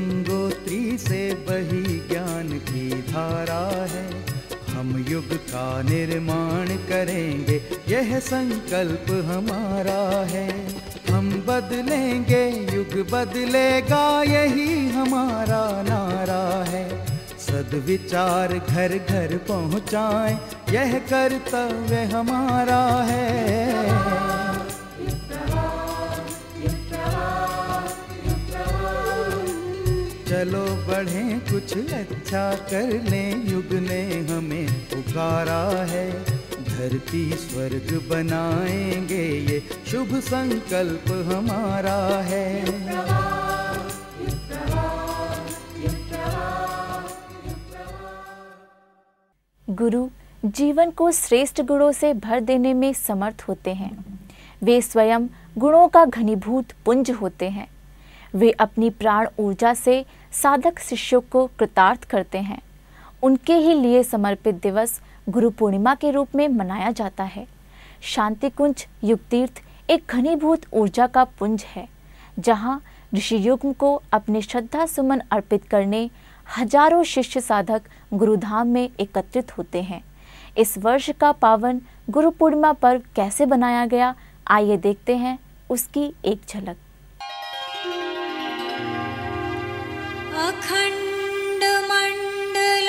गंगोत्री से बही ज्ञान की धारा है। हम युग का निर्माण करेंगे, यह संकल्प हमारा है। हम बदलेंगे, युग बदलेगा, यही हमारा नारा है। सद्विचार घर घर पहुँचाएं, यह कर्तव्य हमारा है। चलो बढ़ें, कुछ अच्छा कर लें, युग ने हमें पुकारा है। धरती स्वर्ग बनाएंगे, ये शुभ संकल्प हमारा है। गुरु जीवन को श्रेष्ठ गुणों से भर देने में समर्थ होते हैं। वे स्वयं गुणों का घनीभूत पुंज होते हैं। वे अपनी प्राण ऊर्जा से साधक शिष्यों को कृतार्थ करते हैं। उनके ही लिए समर्पित दिवस गुरु पूर्णिमा के रूप में मनाया जाता है। शांति कुंज युगतीर्थ एक घनीभूत ऊर्जा का पुंज है, जहाँ ऋषि युग को अपने श्रद्धा सुमन अर्पित करने हजारों शिष्य साधक गुरुधाम में एकत्रित होते हैं। इस वर्ष का पावन गुरु पूर्णिमा पर्व कैसे बनाया गया, आइए देखते हैं उसकी एक झलक। अखंड मंडलाकारं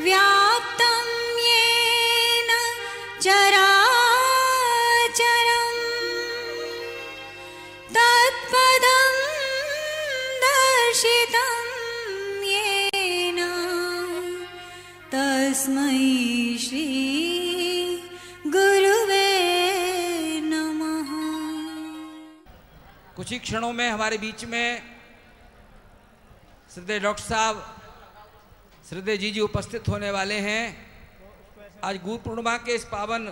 व्याप्तं येन चराचरं तत्पदं दर्शितं येन तस्मै श्री कुछ ही क्षणों में हमारे बीच में श्रद्धेय डॉक्टर साहब, श्रद्धेय जी उपस्थित होने वाले हैं। आज गुरु पूर्णिमा के इस पावन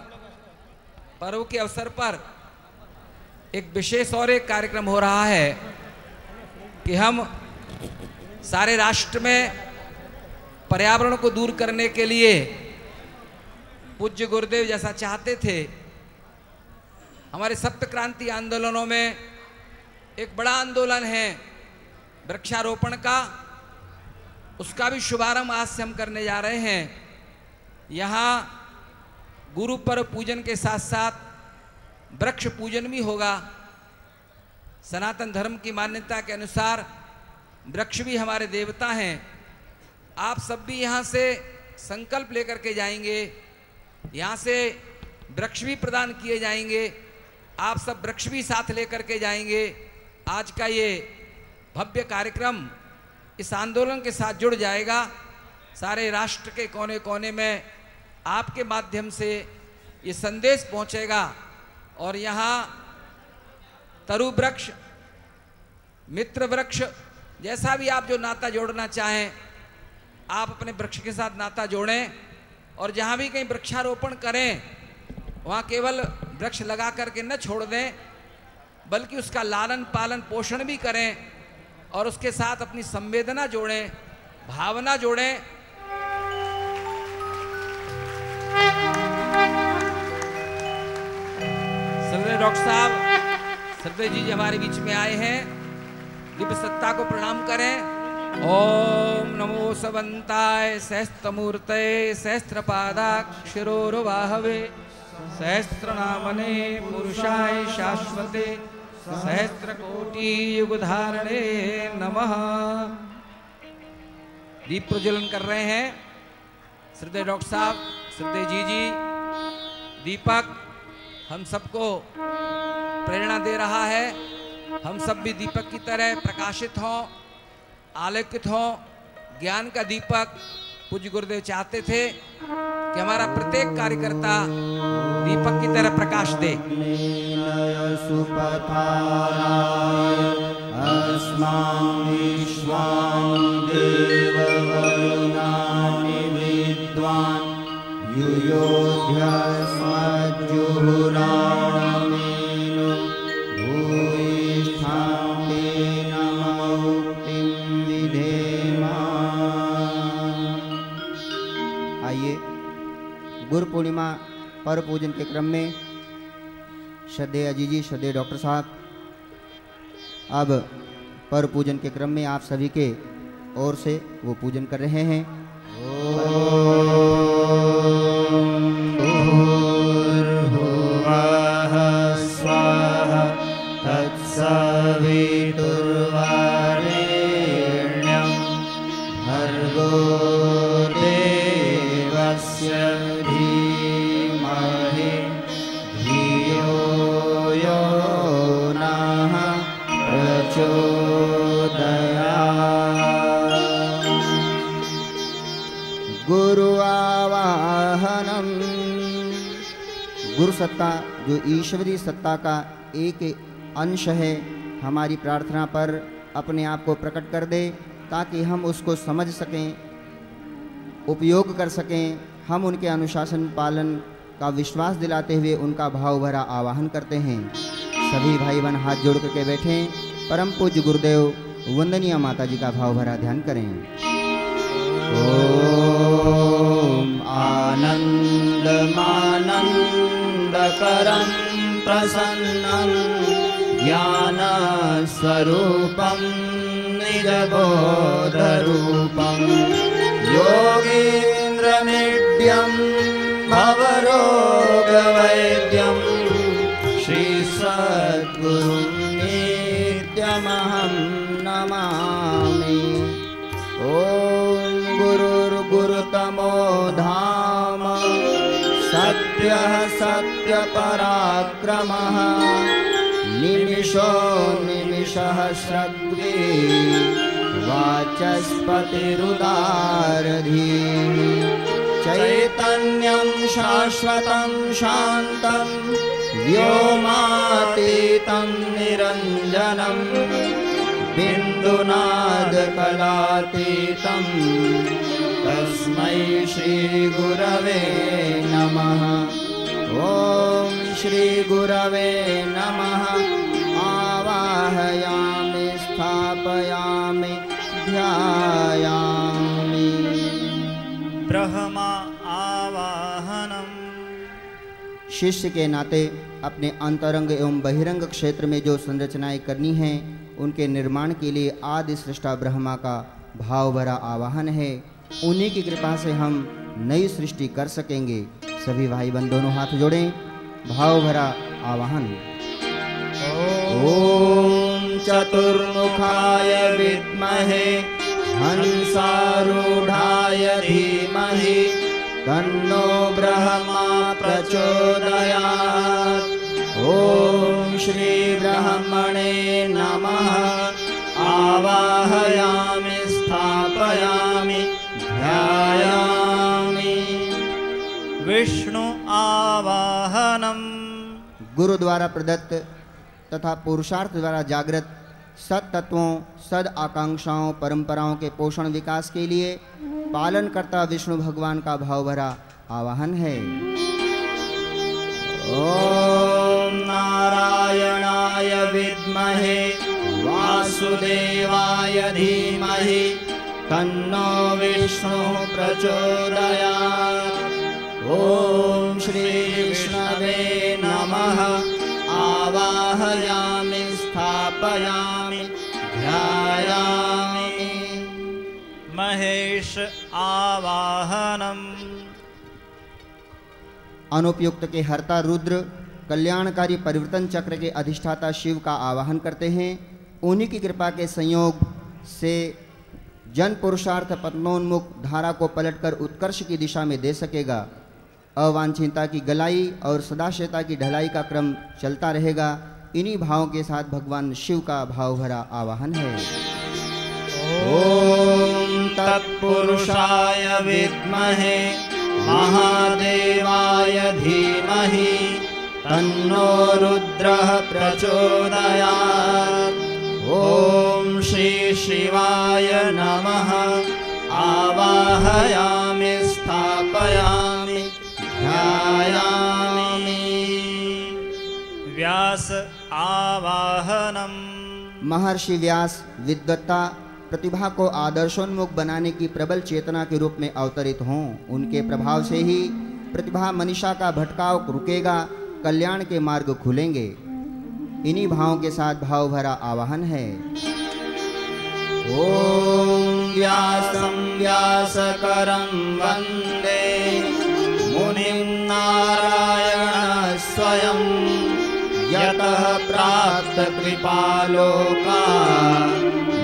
पर्व के अवसर पर एक विशेष और एक कार्यक्रम हो रहा है कि हम सारे राष्ट्र में पर्यावरण को दूर करने के लिए पूज्य गुरुदेव जैसा चाहते थे, हमारे सप्त क्रांति आंदोलनों में एक बड़ा आंदोलन है वृक्षारोपण का, उसका भी शुभारंभ आज से हम करने जा रहे हैं। यहाँ गुरु पर्व पूजन के साथ साथ वृक्ष पूजन भी होगा। सनातन धर्म की मान्यता के अनुसार वृक्ष भी हमारे देवता हैं। आप सब भी यहाँ से संकल्प लेकर के जाएंगे, यहाँ से वृक्ष भी प्रदान किए जाएंगे। आप सब वृक्ष भी साथ लेकर के जाएंगे। आज का ये भव्य कार्यक्रम इस आंदोलन के साथ जुड़ जाएगा। सारे राष्ट्र के कोने कोने में आपके माध्यम से ये संदेश पहुंचेगा और यहाँ तरु वृक्ष, मित्र वृक्ष, जैसा भी आप जो नाता जोड़ना चाहें आप अपने वृक्ष के साथ नाता जोड़ें। और जहाँ भी कहीं वृक्षारोपण करें वहाँ केवल वृक्ष लगा करके न छोड़ दें, बल्कि उसका लालन पालन पोषण भी करें और उसके साथ अपनी संवेदना जोड़ें, भावना जोड़ें। श्रद्धेय डॉक्टर साहब, श्रद्धेय जी हमारे बीच में आए हैं, दिव्य सत्ता को प्रणाम करें। ओम नमो सवंताय सहस्त्रमूर्तये सहस्त्रपादाक्षरोर्वाहवे सहस्त्रनामने पुरुषाय शाश्वते सहस्त्रकोटि युगधारणे नमः। दीप प्रज्वलन कर रहे हैं श्रद्धेय डॉक्टर साहब, श्रद्धेय जी। दीपक हम सबको प्रेरणा दे रहा है। हम सब भी दीपक की तरह प्रकाशित हों, आलोकित हों। ज्ञान का दीपक पूज्य गुरुदेव चाहते थे कि हमारा प्रत्येक कार्यकर्ता दीपक की तरह प्रकाश दे। आइए गुरु पूर्णिमा पर्व पूजन के क्रम में श्रद्धेय अजीजी, श्रद्धेय डॉक्टर साहब अब पर पूजन के क्रम में आप सभी के ओर से वो पूजन कर रहे हैं। भूर्भुवः स्वाहा तत्सवितुर्वरेण्यं भर्गो देवस्य धीमहि धियो यो नः प्रचोदयात्। गुरु आवाहनम। गुरु सत्ता जो ईश्वरीय सत्ता का एक अंश है, हमारी प्रार्थना पर अपने आप को प्रकट कर दे ताकि हम उसको समझ सकें, उपयोग कर सकें। हम उनके अनुशासन पालन का विश्वास दिलाते हुए उनका भाव भरा आवाहन करते हैं। सभी भाई बहन हाथ जोड़ करके बैठें। परम पूज्य गुरुदेव वंदनीय माता जी का भाव भरा ध्यान करें। ओम आनंदमानंदकरं प्रसन्नं ज्ञानस्वरूपं निजबोधरूपं योगीन्द्रनित्यं भवरोगवैद्यं श्रीसद्गुरुं नित्यमहं नमामि। ॐ गुरुर्गुरुतमो धाम सत्यः सत्यपराक्रमः निमिषो निमिषः स्रग्वी वाचस्पतिरुदारधीः चैतन्यं शाश्वतं शान्तं व्योमातीतं निरञ्जनं बिन्दुनादकलातीतं तस्मै श्रीगुरवे नमः। ॐ श्रीगुरवे नमः। आवाहयामि स्थापयामि ध्यायामि। ब्रह्मा आवाहनम। शिष्य के नाते अपने अंतरंग एवं बहिरंग क्षेत्र में जो संरचनाएं करनी हैं उनके निर्माण के लिए आदि सृष्टा ब्रह्मा का भाव भरा आवाहन है। उन्हीं की कृपा से हम नई सृष्टि कर सकेंगे। सभी भाई बहन दोनों हाथ जोड़ें। भाव भरा आवाहन। ओम चतुर्मुखाय विद्महे हंसारूढ़ाय धीमहि तन्नो ब्रह्मा प्रचोदयात्। ओम श्री ब्रह्मणे नमः। आवाहयामि स्थापयामि ध्यायामि। विष्णु आवाहनम। गुरु द्वारा प्रदत्त तथा पुरुषार्थ द्वारा जागृत सद तत्वों, सद आकांक्षाओं, परंपराओं के पोषण विकास के लिए पालनकर्ता विष्णु भगवान का भाव भरा आवाहन है। ओम नारायणाय विद्महे वासुदेवाय धीमहि तन्नो विष्णु प्रचोदयात्। ओम श्री विष्णवे नमः। आवाहयामि स्थापयामि ध्यायामि। महेश आवाहनम। अनुपयुक्त के हर्ता रुद्र कल्याणकारी परिवर्तन चक्र के अधिष्ठाता शिव का आवाहन करते हैं। उन्हीं की कृपा के संयोग से जन पुरुषार्थ पतनोन्मुख धारा को पलटकर उत्कर्ष की दिशा में दे सकेगा। अवांछितता की गलाई और सदाशयता की ढलाई का क्रम चलता रहेगा। इन्हीं भावों के साथ भगवान शिव का भाव भरा आवाहन है। ओम तत्पुरुषाय विद्महे महादेवाय धीमहि तन्नो रुद्रः प्रचोदयात्। ओम श्री शिवाय नमः। आवाहयामि स्थापयामि ध्यायामि। व्यास आवाहनम। महर्षि व्यास विद्वत्ता प्रतिभा को आदर्शोन्मुख बनाने की प्रबल चेतना के रूप में अवतरित हों। उनके प्रभाव से ही प्रतिभा मनीषा का भटकाव रुकेगा, कल्याण के मार्ग खुलेंगे। इन्हीं भावों के साथ भाव भरा आवाहन है। ओम व्यासं व्यासकरं वंदे मुनिं नारायण स्वयं यतः प्राप्त कृपालोका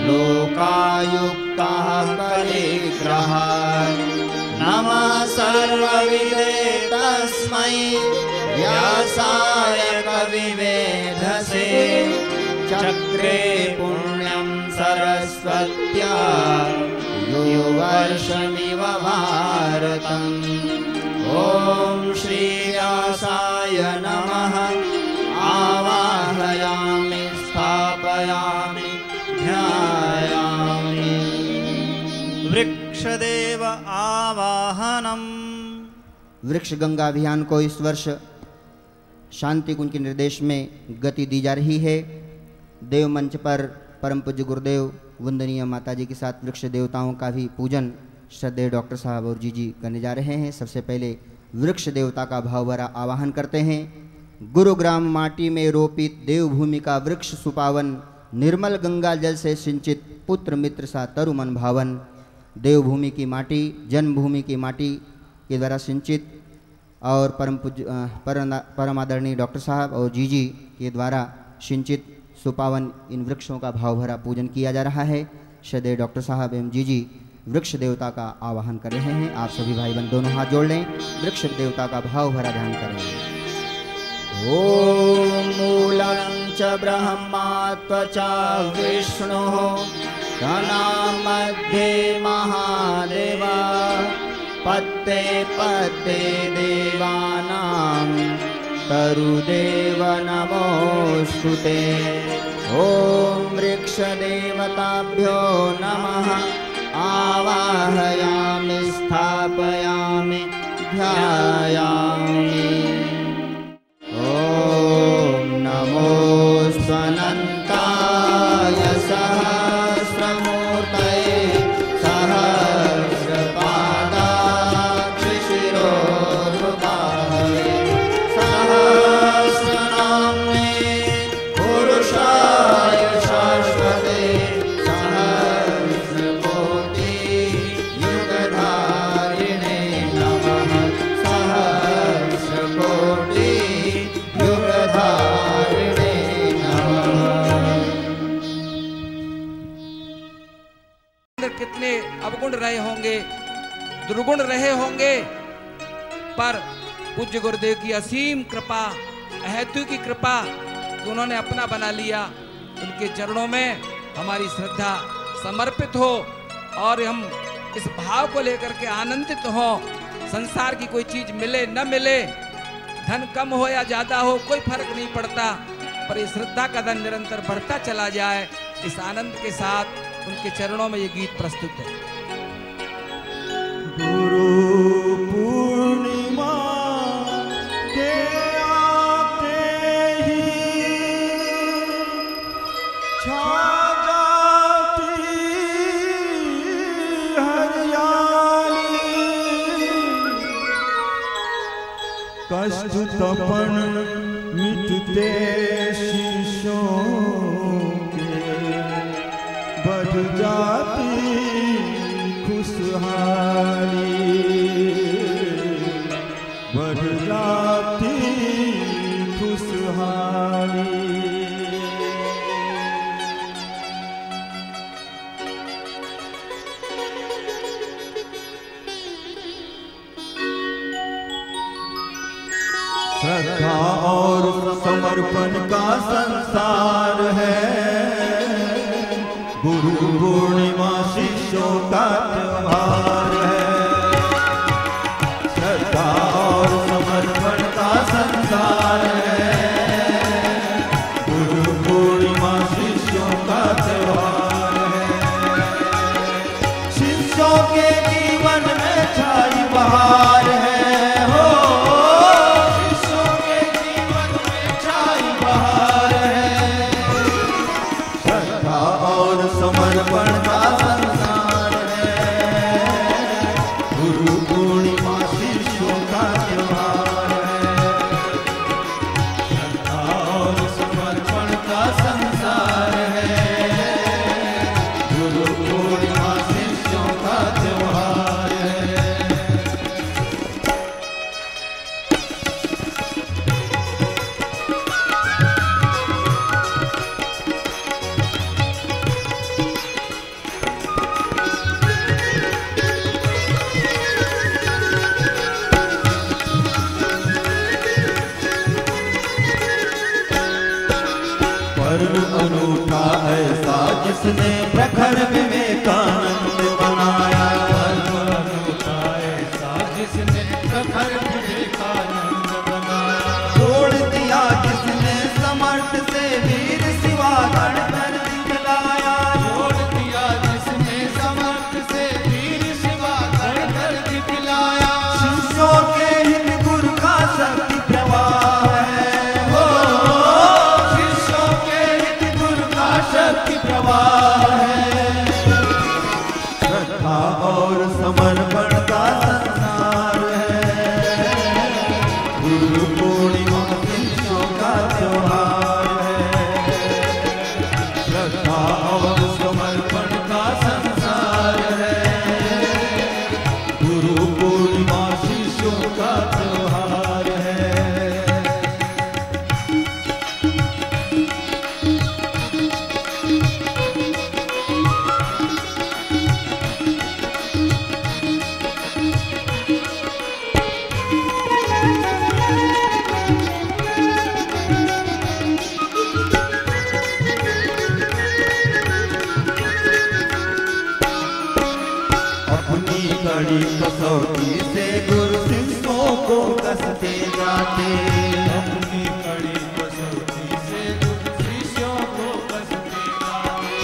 लोकायुक्तः कलिग्रहाय नमः सर्वविदे तस्मै व्यासाय कविवेधसे चक्रे पुण्यं सरस्वत्या यो वर्षमिव भारतम्। ओम श्री व्यासाय नमः आवाहयामि स्थापयामि ध्यायामि। वृक्षदेव आवाहनम। वृक्ष गंगा अभियान को इस वर्ष शांति कुंज के निर्देश में गति दी जा रही है। देव मंच पर परम पूज्य गुरुदेव वंदनीय माताजी के साथ वृक्ष देवताओं का भी पूजन श्रद्धेय डॉक्टर साहब और जी करने जा रहे हैं। सबसे पहले वृक्ष देवता का भाव भरा आवाहन करते हैं। गुरुग्राम माटी में रोपित देवभूमि का वृक्ष सुपावन, निर्मल गंगा जल से सिंचित पुत्र मित्र सा तरु मन भावन। देवभूमि की माटी, जन्मभूमि की माटी के द्वारा सिंचित और परम आदरणीय डॉक्टर साहब और जी के द्वारा सिंचित सुपावन इन वृक्षों का भाव भरा पूजन किया जा रहा है। श्रद्धेय डॉक्टर साहब एवं जी वृक्ष देवता का आवाहन कर रहे हैं। आप सभी भाई बहन दोनों हाथ जोड़ लें, वृक्ष देवता का भाव भरा ध्यान करें। ओम मूलं च ब्रह्मा त्वचा विष्णुः तनाम मध्ये महादेवा पत्ते पत्ते देवानां तरुदेव नमोस्तुते। ओम वृक्ष देवताभ्यो नमः आवाहयामि स्थापयामि ध्यायामि। ओम नमोऽस्त्वनन्ताय सहस्रमूर्तये सहस्रपादाक्षिशिरोरुबाहवे सहस्रनाम्ने पुरुषाय शाश्वते सहस्रकोटि युगधारिणे नमः सहस्रकोटि युगधारिणे नमः। कितने अवगुण रहे होंगे, दुर्गुण रहे होंगे, पर पूज्य गुरुदेव की असीम कृपा, अहेतु की कृपा कि उन्होंने अपना बना लिया। उनके चरणों में हमारी श्रद्धा समर्पित हो और हम इस भाव को लेकर के आनंदित हो। संसार की कोई चीज मिले न मिले, धन कम हो या ज्यादा हो, कोई फर्क नहीं पड़ता, पर इस श्रद्धा का धन निरंतर बढ़ता चला जाए। इस आनंद के साथ उनके चरणों में ये गीत प्रस्तुत है। गुरु पूर्णिमा के आते ही छा जाती हरियाली, कष्ट तपन मिटते शिशों के, बढ़ जाती खुशहाली, बढ़ जाती खुशहाली। श्रद्धा और समर्पण का संसार है, गुरु पूर्णिमा शिष्यों का त्योहार है। श्रद्धा और समर्पण का संसार है, गुरु पूर्णिमा शिष्यों का त्योहार है। शिष्यों के जीवन में छाई बहार है, हो शिष्यों के जीवन में छाई बहार है। श्रद्धा और समर्पण रूठा ऐसा जिसने प्रखर विवेकानंद बनाया। धर्म रूठा ऐसा जिसने प्रखर विवेकानंद बनाया। तोड़ दिया जिसने समर्थ से वीर शिवा गणधर दिखलाया। तोड़ दिया जिसने समर्थ से वीर शिवा गणधर दिखलाया। शिष्यों के हित गुरु का शक्ति प्रवाह है हो। शिष्यों के हित गुरु का शक्ति प्रवाह है। श्रद्धा और समर्पण का संसार है। गुरु पूर्णिमा शिष्यों का त्योहार है। श्रद्धा और समर्पण का संसार है। गुरु पूर्णिमा शिष्यों का त्योहार है। अपनी कड़ी कसौटी से गुरु शिष्यों को कसते जाते। अपनी कड़ी कसौटी से गुरु शिष्यों को कसते जाते।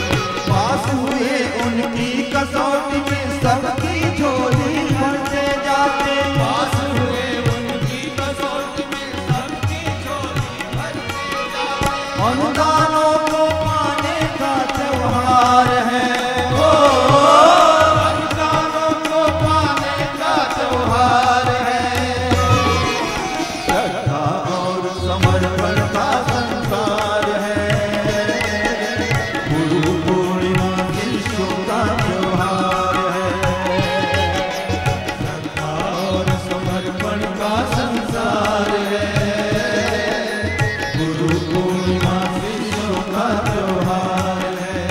पास हुए उनकी कसौटी में सबकी झोली भरते जाते। पास हुए उनकी कसौटी में सबकी झोली भरते जाते। अनुदानों को पाने का त्योहार है हो। त्योहार है। श्रद्धा और समर्पण का संसार है। गुरु पूर्णिमा शिष्यों का त्योहार है। श्रद्धा और समर्पण का संसार है। गुरु पूर्णिमा शिष्यों का त्योहार है।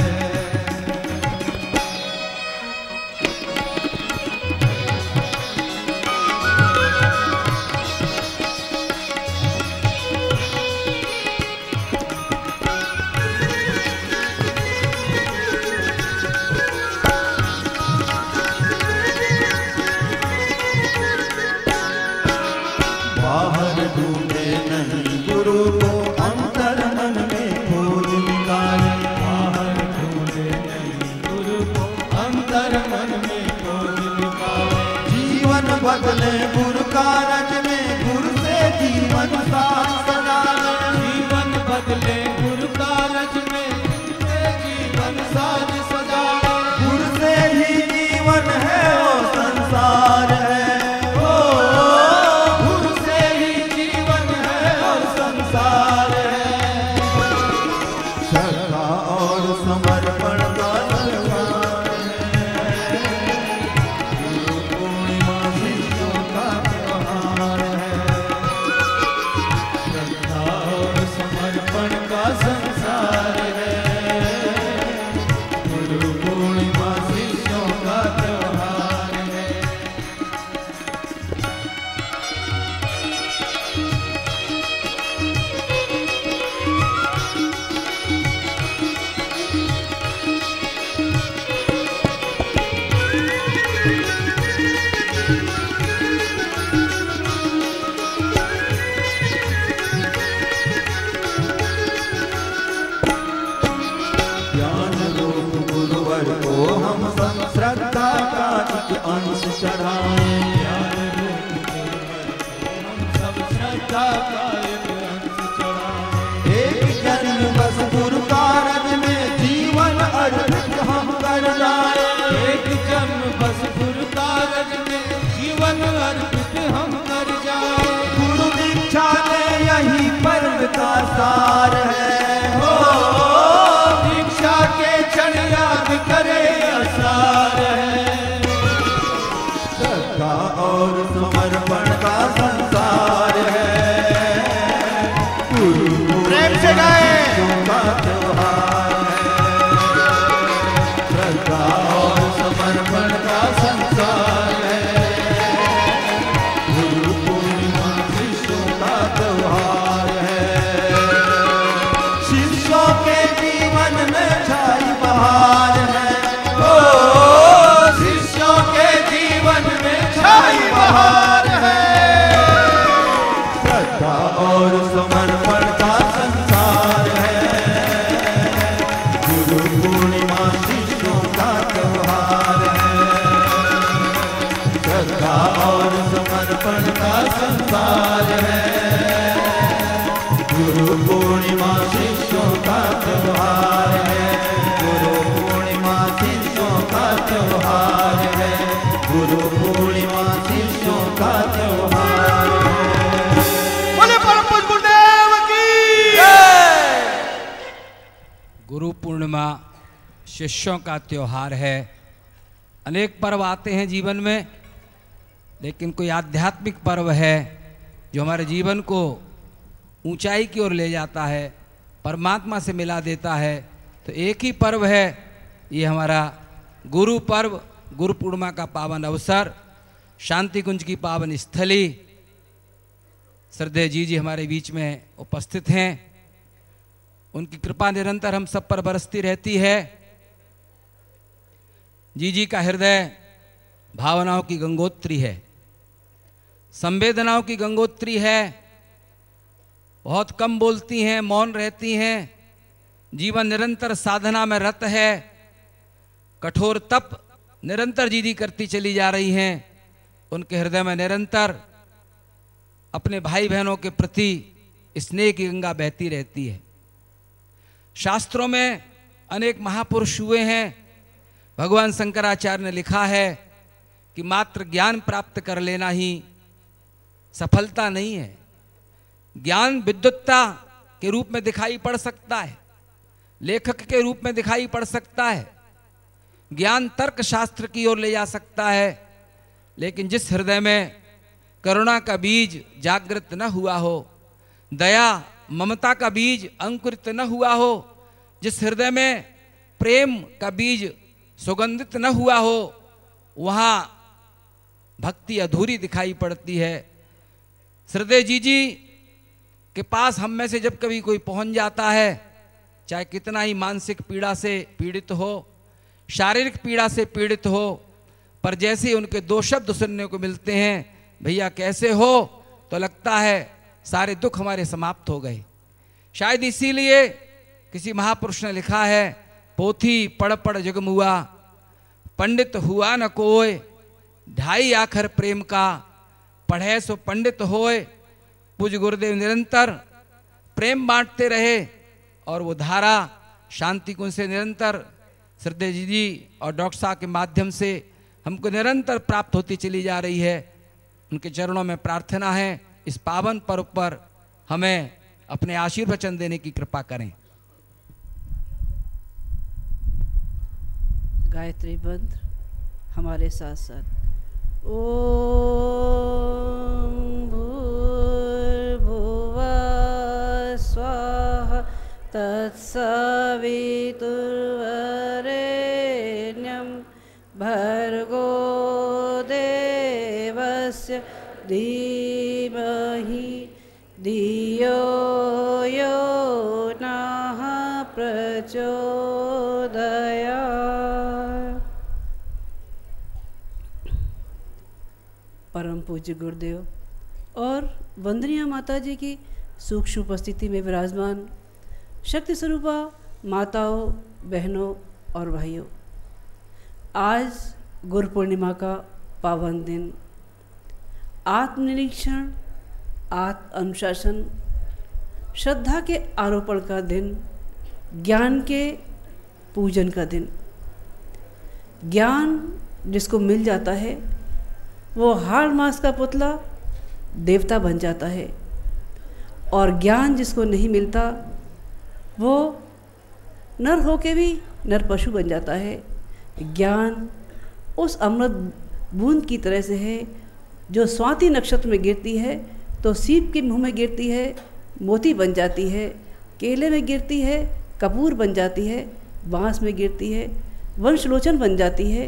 बाहर ढूंढे नहीं गुरु को अंतर मन में खोज निकाले। बाहर ढूंढे नहीं गुरु को अंतर मन में खोज निकाले। जीवन बदले गुरु कारज में गुरु से जीवन साथ सजाले। जीवन बदले गुरु कारज में गुरु से जीवन साथ सजाले। गुरु से ही जीवन है वो संसार है। संसार है। श्रद्धा और समर्पण का त्योहार है। गुरु पूर्णिमा शिष्यों का त्योहार है। श्रद्धा और समर्पण का संसार है। गुरु पूर्णिमा शिष्यों का त्योहार है। ज्ञान रूप गुरुवर को हम सब श्रद्धा का एक अंश चढ़ाएं। ज्ञान रूप गुरुवर को हम सब श्रद्धा का एक अंश चढ़ाएं। एक जन्म बस गुरु कारज में जीवन अर्पित हम कर जाए। एक जन्म बस गुरु कारज में जीवन अर्पित हम कर जाए। गुरु दीक्षा ने यही पर्व का सार है हो। दीक्षा के क्षण याद करे असार है। गुरु पूर्णिमा शिष्यों का त्योहार है। अनेक पर्व आते हैं जीवन में, लेकिन कोई आध्यात्मिक पर्व है जो हमारे जीवन को ऊंचाई की ओर ले जाता है, परमात्मा से मिला देता है। तो एक ही पर्व है ये हमारा गुरु पर्व, गुरु पूर्णिमा का पावन अवसर, शांति कुंज की पावन स्थली। श्रद्धेय जी हमारे बीच में उपस्थित हैं, उनकी कृपा निरंतर हम सब पर बरसती रहती है। जी का हृदय भावनाओं की गंगोत्री है, संवेदनाओं की गंगोत्री है। बहुत कम बोलती हैं, मौन रहती हैं। जीवन निरंतर साधना में रत है, कठोर तप निरंतर जी करती चली जा रही हैं। उनके हृदय में निरंतर अपने भाई बहनों के प्रति स्नेह की गंगा बहती रहती है। शास्त्रों में अनेक महापुरुष हुए हैं। भगवान शंकराचार्य ने लिखा है कि मात्र ज्ञान प्राप्त कर लेना ही सफलता नहीं है। ज्ञान विद्वत्ता के रूप में दिखाई पड़ सकता है, लेखक के रूप में दिखाई पड़ सकता है, ज्ञान तर्क शास्त्र की ओर ले जा सकता है, लेकिन जिस हृदय में करुणा का बीज जागृत न हुआ हो, दया ममता का बीज अंकुरित न हुआ हो, जिस हृदय में प्रेम का बीज सुगंधित न हुआ हो, वहां भक्ति अधूरी दिखाई पड़ती है। श्रद्धेय जी के पास हम में से जब कभी कोई पहुंच जाता है, चाहे कितना ही मानसिक पीड़ा से पीड़ित हो, शारीरिक पीड़ा से पीड़ित हो, पर जैसे ही उनके दो शब्द सुनने को मिलते हैं, भैया कैसे हो, तो लगता है सारे दुख हमारे समाप्त हो गए। शायद इसीलिए किसी महापुरुष ने लिखा है, पोथी पढ़ पढ़ जगमुआ, पंडित हुआ न कोय, ढाई आखर प्रेम का, पढ़े सो पंडित होए। पूज्य गुरुदेव निरंतर प्रेम बांटते रहे और वो धारा शांति कुंज से निरंतर श्रद्धेय जी और डॉक्टर साहब के माध्यम से हमको निरंतर प्राप्त होती चली जा रही है। उनके चरणों में प्रार्थना है, इस पावन पर्व पर हमें अपने आशीर्वचन देने की कृपा करें। गायत्री मंत्र हमारे साथ साथ। ओम भूर्भुवः स्वाहा तत्सवितुर्वरेण्यं भर्गो देवस्य धीमहि धियो यो नः प्रचोदयात्। परम पूज्य गुरुदेव और वंदनीय माता जी की सूक्ष्म उपस्थिति में विराजमान शक्ति स्वरूपा माताओं, बहनों और भाइयों, आज गुरु पूर्णिमा का पावन दिन, आत्मनिरीक्षण, आत्म अनुशासन, श्रद्धा के आरोपण का दिन, ज्ञान के पूजन का दिन। ज्ञान जिसको मिल जाता है वो हाड़ मास का पुतला देवता बन जाता है, और ज्ञान जिसको नहीं मिलता वो नर होके भी नर पशु बन जाता है। ज्ञान उस अमृत बूंद की तरह से है जो स्वाति नक्षत्र में गिरती है तो सीप के मुंह में गिरती है, मोती बन जाती है, केले में गिरती है, कपूर बन जाती है, बांस में गिरती है, वंशलोचन बन जाती है।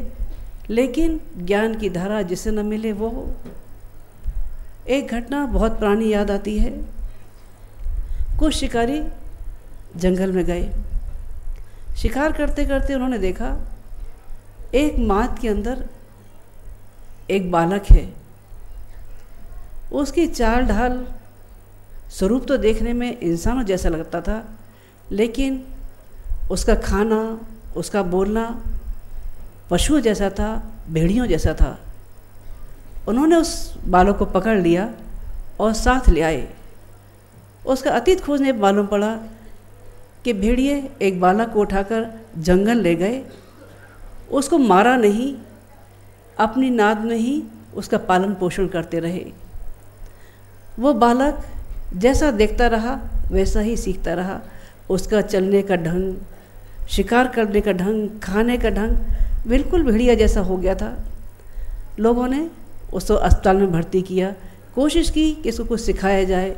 लेकिन ज्ञान की धारा जिसे न मिले वो। एक घटना बहुत पुरानी याद आती है। कुछ शिकारी जंगल में गए, शिकार करते करते उन्होंने देखा एक माद के अंदर एक बालक है। उसकी चाल ढाल, स्वरूप तो देखने में इंसानों जैसा लगता था, लेकिन उसका खाना, उसका बोलना पशुओं जैसा था, भेड़ियों जैसा था। उन्होंने उस बालक को पकड़ लिया और साथ ले आए। उसका अतीत खोजने मालूम पड़ा कि भेड़िए एक बालक को उठाकर जंगल ले गए, उसको मारा नहीं, अपनी नाद में ही उसका पालन पोषण करते रहे। वो बालक जैसा देखता रहा वैसा ही सीखता रहा। उसका चलने का ढंग, शिकार करने का ढंग, खाने का ढंग बिल्कुल भेड़िया जैसा हो गया था। लोगों ने उसको अस्पताल में भर्ती किया, कोशिश की कि इसको कुछ सिखाया जाए,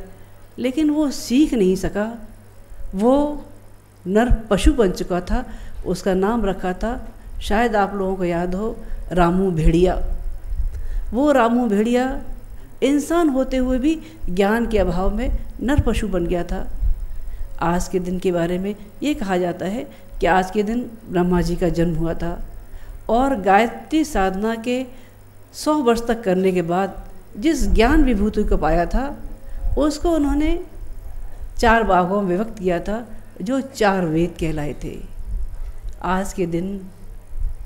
लेकिन वो सीख नहीं सका। वो नर पशु बन चुका था। उसका नाम रखा था, शायद आप लोगों को याद हो, रामू भेड़िया। वो रामू भेड़िया इंसान होते हुए भी ज्ञान के अभाव में नर पशु बन गया था। आज के दिन के बारे में ये कहा जाता है कि आज के दिन ब्रह्मा जी का जन्म हुआ था और गायत्री साधना के 100 वर्ष तक करने के बाद जिस ज्ञान विभूति को पाया था उसको उन्होंने 4 भागों में विभक्त किया था, जो 4 वेद कहलाए थे। आज के दिन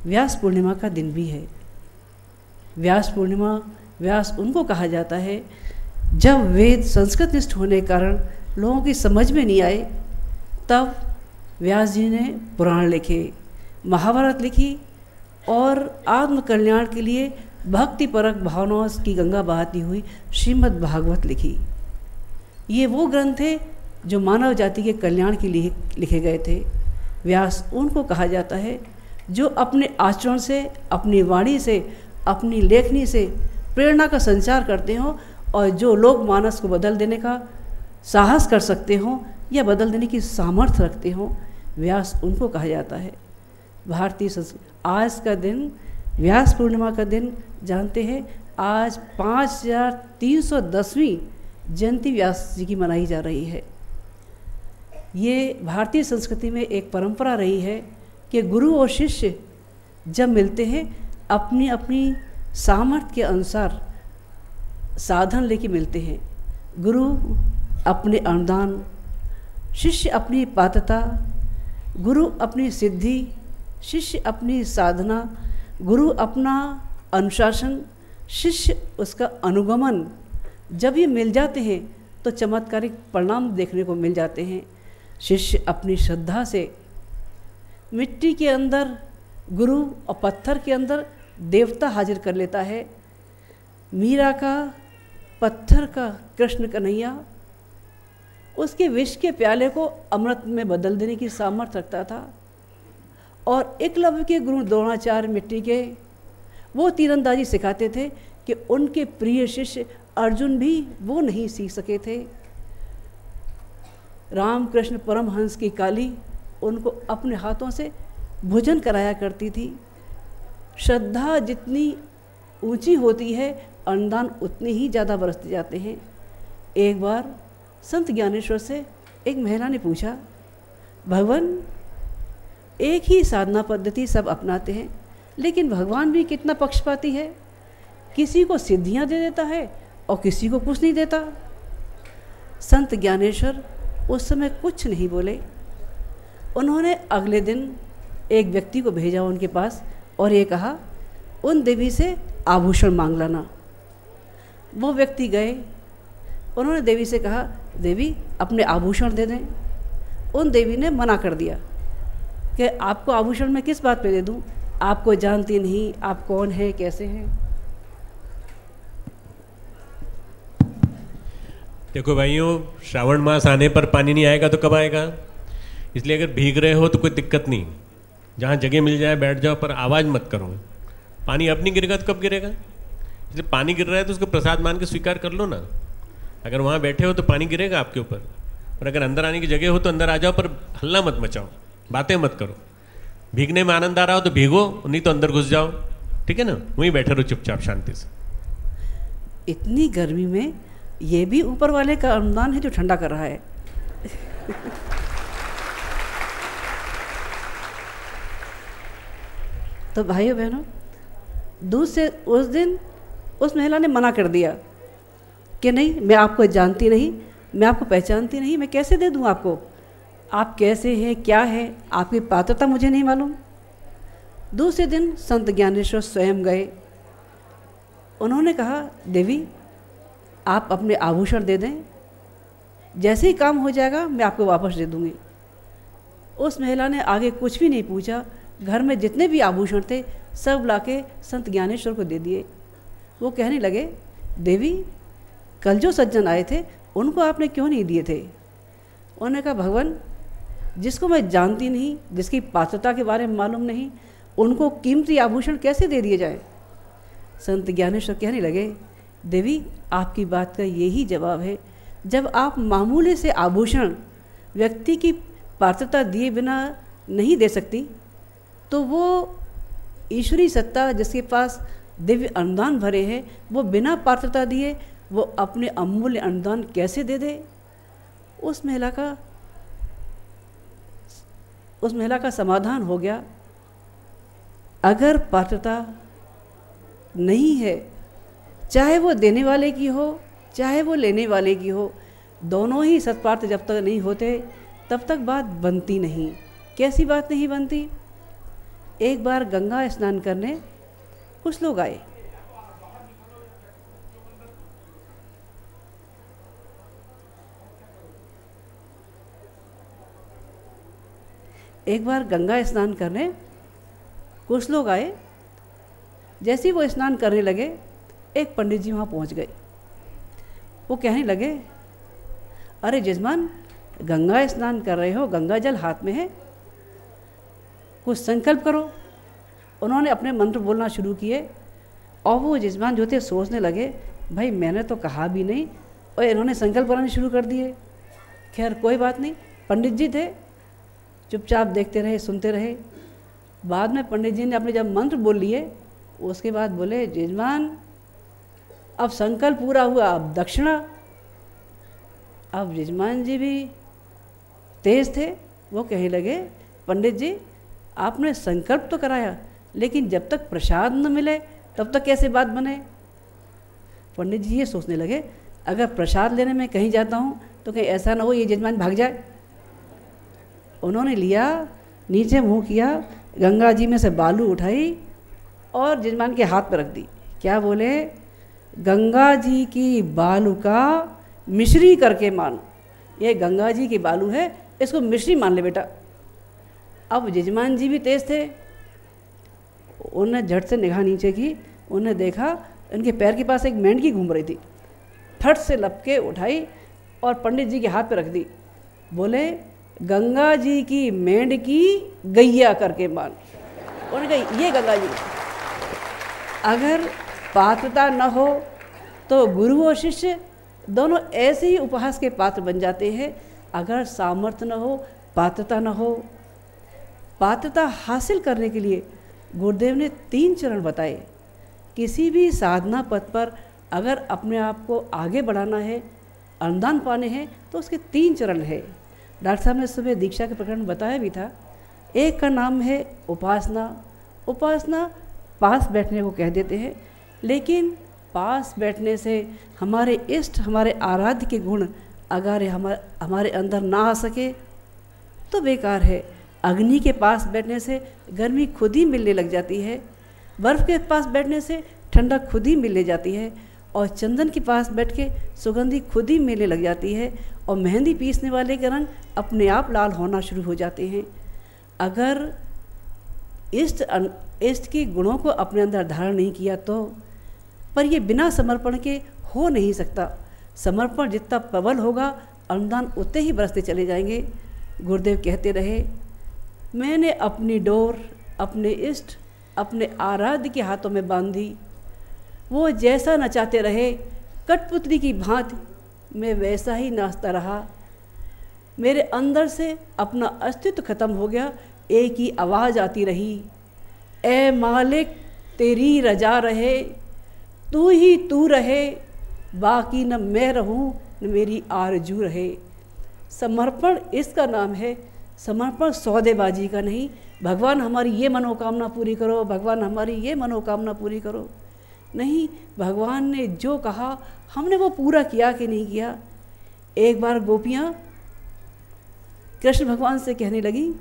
व्यास पूर्णिमा का दिन भी है। व्यास पूर्णिमा, व्यास उनको कहा जाता है जब वेद संस्कृत निष्ठ होने के कारण लोगों की समझ में नहीं आए, तब व्यास जी ने पुराण लिखे, महाभारत लिखी और आत्मकल्याण के लिए भक्तिपरक भावनाओं की गंगा बहाती हुई श्रीमद् भागवत लिखी। ये वो ग्रंथ थे जो मानव जाति के कल्याण के लिए लिखे गए थे। व्यास उनको कहा जाता है जो अपने आचरण से, अपनी वाणी से, अपनी लेखनी से प्रेरणा का संचार करते हों और जो लोक मानस को बदल देने का साहस कर सकते हों या बदल देने की सामर्थ्य रखते हों, व्यास उनको कहा जाता है। भारतीय संस्कृति, आज का दिन व्यास पूर्णिमा का दिन जानते हैं, आज 5310वीं जयंती व्यास जी की मनाई जा रही है। ये भारतीय संस्कृति में एक परंपरा रही है कि गुरु और शिष्य जब मिलते हैं अपनी अपनी सामर्थ्य के अनुसार साधन लेके मिलते हैं। गुरु अपने अनुदान, शिष्य अपनी पात्रता, गुरु अपनी सिद्धि, शिष्य अपनी साधना, गुरु अपना अनुशासन, शिष्य उसका अनुगमन। जब ये मिल जाते हैं तो चमत्कारिक परिणाम देखने को मिल जाते हैं। शिष्य अपनी श्रद्धा से मिट्टी के अंदर गुरु और पत्थर के अंदर देवता हाजिर कर लेता है। मीरा का पत्थर का कृष्ण कन्हैया उसके विष के प्याले को अमृत में बदल देने की सामर्थ्य रखता था। और एकलव्य के गुरु द्रोणाचार्य मिट्टी के वो तीरंदाजी सिखाते थे कि उनके प्रिय शिष्य अर्जुन भी वो नहीं सीख सके थे। रामकृष्ण परमहंस की काली उनको अपने हाथों से भोजन कराया करती थी। श्रद्धा जितनी ऊंची होती है, अनुदान उतने ही ज़्यादा बरसते जाते हैं। एक बार संत ज्ञानेश्वर से एक महिला ने पूछा, भगवान एक ही साधना पद्धति सब अपनाते हैं, लेकिन भगवान भी कितना पक्षपाती है, किसी को सिद्धियां दे देता है और किसी को कुछ नहीं देता। संत ज्ञानेश्वर उस समय कुछ नहीं बोले। उन्होंने अगले दिन एक व्यक्ति को भेजा उनके पास और ये कहा, उन देवी से आभूषण मांग लाना। वो व्यक्ति गए, उन्होंने देवी से कहा, देवी अपने आभूषण दे दें। उन देवी ने मना कर दिया कि आपको आभूषण मैं किस बात पे दे दूं, आपको जानती नहीं, आप कौन हैं, कैसे हैं। देखो भाइयों, श्रावण मास आने पर पानी नहीं आएगा तो कब आएगा? इसलिए अगर भीग रहे हो तो कोई दिक्कत नहीं, जहाँ जगह मिल जाए बैठ जाओ, पर आवाज़ मत करो। पानी अब नहीं गिरेगा तो कब गिरेगा? इसलिए पानी गिर रहा है तो उसको प्रसाद मान के स्वीकार कर लो ना। अगर वहाँ बैठे हो तो पानी गिरेगा आपके ऊपर, और अगर अंदर आने की जगह हो तो अंदर आ जाओ, पर हल्ला मत मचाओ, बातें मत करो। भीगने में आनंद आ रहा हो तो भीगो, नहीं तो अंदर घुस जाओ, ठीक है ना? वहीं बैठे रहो चुपचाप शांति से। इतनी गर्मी में ये भी ऊपर वाले का अनुदान है जो ठंडा कर रहा है। तो भाइयों बहनों, दूध से उस दिन उस महिला ने मना कर दिया कि नहीं, मैं आपको जानती नहीं, मैं आपको पहचानती नहीं, मैं कैसे दे दूं आपको, आप कैसे हैं, क्या है, आपकी पात्रता मुझे नहीं मालूम। दूसरे दिन संत ज्ञानेश्वर स्वयं गए। उन्होंने कहा, देवी आप अपने आभूषण दे दें, जैसे ही काम हो जाएगा मैं आपको वापस दे दूंगी। उस महिला ने आगे कुछ भी नहीं पूछा, घर में जितने भी आभूषण थे सब लाके संत ज्ञानेश्वर को दे दिए। वो कहने लगे, देवी कल जो सज्जन आए थे उनको आपने क्यों नहीं दिए थे? उन्होंने कहा, भगवान जिसको मैं जानती नहीं, जिसकी पात्रता के बारे में मालूम नहीं, उनको कीमती आभूषण कैसे दे दिए जाए? संत ज्ञानेश्वर कहने लगे, देवी आपकी बात का यही जवाब है। जब आप मामूली से आभूषण व्यक्ति की पात्रता दिए बिना नहीं दे सकती, तो वो ईश्वरी सत्ता जिसके पास दिव्य अनुदान भरे हैं, वो बिना पात्रता दिए वो अपने अमूल्य अनुदान कैसे दे दे? उस महिला का समाधान हो गया, अगर पात्रता नहीं है, चाहे वो देने वाले की हो चाहे वो लेने वाले की हो, दोनों ही सत्पात्र जब तक नहीं होते तब तक बात बनती नहीं। कैसी बात नहीं बनती? एक बार गंगा स्नान करने कुछ लोग आए। एक बार गंगा स्नान करने कुछ लोग आए। जैसे ही वो स्नान करने लगे, एक पंडित जी वहाँ पहुँच गए। वो कहने लगे, अरे जजमान, गंगा स्नान कर रहे हो, गंगा जल हाथ में है, कुछ संकल्प करो। उन्होंने अपने मंत्र बोलना शुरू किए और वो जजमान जो थे सोचने लगे, भाई मैंने तो कहा भी नहीं और इन्होंने संकल्प कराने शुरू कर दिए। खैर कोई बात नहीं, पंडित जी थे, चुपचाप देखते रहे, सुनते रहे। बाद में पंडित जी ने अपने जब मंत्र बोल लिए, उसके बाद बोले, जजमान अब संकल्प पूरा हुआ, अब दक्षिणा। अब जजमान जी भी तेज थे, वो कहने लगे, पंडित जी आपने संकल्प तो कराया, लेकिन जब तक प्रसाद न मिले तब तक कैसे बात बने? पंडित जी ये सोचने लगे, अगर प्रसाद लेने में कहीं जाता हूँ तो कहीं ऐसा ना हो ये जजमान भाग जाए। उन्होंने लिया, नीचे मुँह किया, गंगा जी में से बालू उठाई और जजमान के हाथ पर रख दी। क्या बोले? गंगा जी की बालू का मिश्री करके मान। ये गंगा जी की बालू है, इसको मिश्री मान ले बेटा। अब जजमान जी भी तेज थे, उन्होंने झट से निगाह नीचे की, उन्होंने देखा उनके पैर के पास एक मेंढकी घूम रही थी। फट से लपके उठाई और पंडित जी के हाथ पे रख दी। बोले, गंगा जी की मेंढकी गैया करके मान। उन्होंने कहा, ये गंगा जी। अगर पात्रता न हो तो गुरु और शिष्य दोनों ऐसे ही उपहास के पात्र बन जाते हैं। अगर सामर्थ्य न हो, पात्रता न हो, पात्रता हासिल करने के लिए गुरुदेव ने 3 चरण बताए। किसी भी साधना पथ पर अगर अपने आप को आगे बढ़ाना है, अनुदान पाने हैं, तो उसके 3 चरण है। डॉक्टर साहब ने सुबह दीक्षा के प्रकरण में बताया भी था। एक का नाम है उपासना। उपासना पास बैठने को कह देते हैं, लेकिन पास बैठने से हमारे इष्ट, हमारे आराध्य के गुण अगर हमारे अंदर ना आ सके तो बेकार है। अग्नि के पास बैठने से गर्मी खुद ही मिलने लग जाती है, बर्फ़ के पास बैठने से ठंडक खुद ही मिलने जाती है, और चंदन के पास बैठ के सुगंधी खुद ही मिलने लग जाती है, और मेहंदी पीसने वाले के रंग अपने आप लाल होना शुरू हो जाते हैं। अगर इष्ट के गुणों को अपने अंदर धारण नहीं किया तो, पर ये बिना समर्पण के हो नहीं सकता। समर्पण जितना प्रबल होगा, अनुदान उतने ही बरसते चले जाएंगे। गुरुदेव कहते रहे, मैंने अपनी डोर अपने इष्ट, अपने आराध्य के हाथों में बांधी। वो जैसा नचाते रहे, कठपुतली की भांति मैं वैसा ही नाचता रहा। मेरे अंदर से अपना अस्तित्व खत्म हो गया। एक ही आवाज़ आती रही, ए मालिक तेरी रजा रहे, तू ही तू रहे, बाकी न मैं रहूं न मेरी आरजू रहे। समर्पण इसका नाम है। समर्पण सौदेबाजी का नहीं। भगवान हमारी ये मनोकामना पूरी करो, भगवान हमारी ये मनोकामना पूरी करो, नहीं। भगवान ने जो कहा हमने वो पूरा किया कि नहीं किया। एक बार गोपियाँ कृष्ण भगवान से कहने लगी,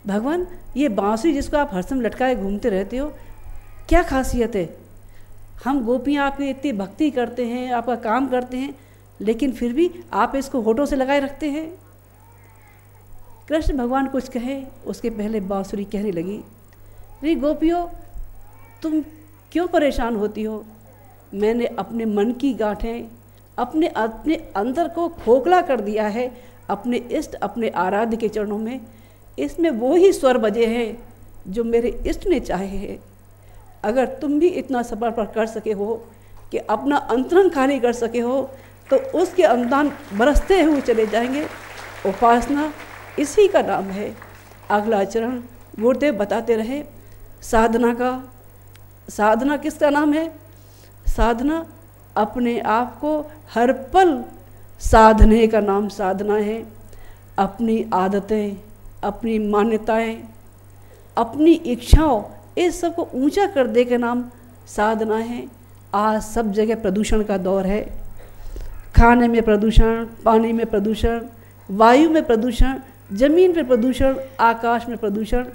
भगवान ये बांसुरी जिसको आप हर समय लटकाए घूमते रहते हो, क्या खासियत है? हम गोपियाँ आपकी इतनी भक्ति करते हैं, आपका काम करते हैं, लेकिन फिर भी आप इसको होठों से लगाए रखते हैं। कृष्ण भगवान कुछ कहे उसके पहले बांसुरी कहने लगी, अरे गोपियों, तुम क्यों परेशान होती हो? मैंने अपने मन की गांठें, अपने अंदर को खोखला कर दिया है। अपने इष्ट अपने आराध्य के चरणों में, इसमें वो ही स्वर बजे हैं जो मेरे इष्ट ने चाहे हैं। अगर तुम भी इतना समर्पण कर सके हो कि अपना अंतरंग खाली कर सके हो, तो उसके अनुदान बरसते हुए चले जाएंगे। उपासना इसी का नाम है। अगला चरण गुरुदेव बताते रहे साधना का। साधना किसका नाम है? साधना अपने आप को हर पल साधने का नाम साधना है। अपनी आदतें, अपनी मान्यताएं, अपनी इच्छाओं, इस सब को ऊंचा कर दे के नाम साधना है। आज सब जगह प्रदूषण का दौर है। खाने में प्रदूषण, पानी में प्रदूषण, वायु में प्रदूषण, जमीन पे प्रदूषण, आकाश में प्रदूषण,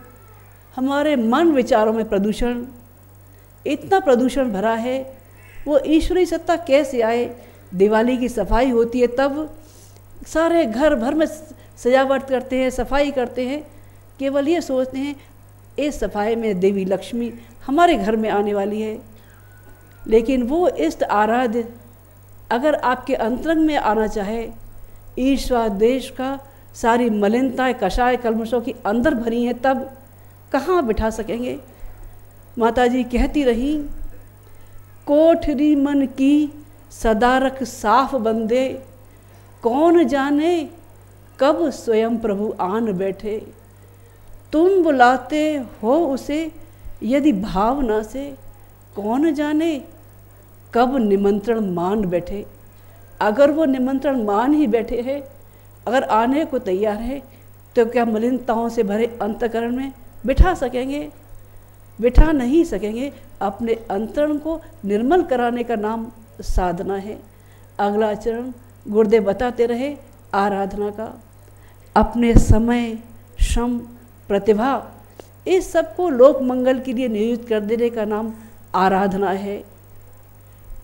हमारे मन विचारों में प्रदूषण। इतना प्रदूषण भरा है, वो ईश्वरीय सत्ता कैसे आए? दिवाली की सफाई होती है तब सारे घर भर में सजावट करते हैं, सफाई करते हैं, केवल ये सोचते हैं इस सफाई में देवी लक्ष्मी हमारे घर में आने वाली है। लेकिन वो इष्ट आराध्य अगर आपके अंतरंग में आना चाहे, ईर्ष्या देश का सारी मलिनताएं, कषाय कल्मशों की अंदर भरी हैं, तब कहाँ बिठा सकेंगे? माता जी कहती रही, कोठरी मन की सदा रख साफ बंदे, कौन जाने कब स्वयं प्रभु आन बैठे। तुम बुलाते हो उसे यदि भावना से, कौन जाने कब निमंत्रण मान बैठे। अगर वो निमंत्रण मान ही बैठे हैं, अगर आने को तैयार है, तो क्या मलिनताओं से भरे अंतःकरण में बिठा सकेंगे? बिठा नहीं सकेंगे। अपने अंतरण को निर्मल कराने का नाम साधना है। अगला चरण गुरुदेव बताते रहे आराधना का। अपने समय, श्रम, प्रतिभा, इस सब को लोक मंगल के लिए नियोजित कर देने का नाम आराधना है।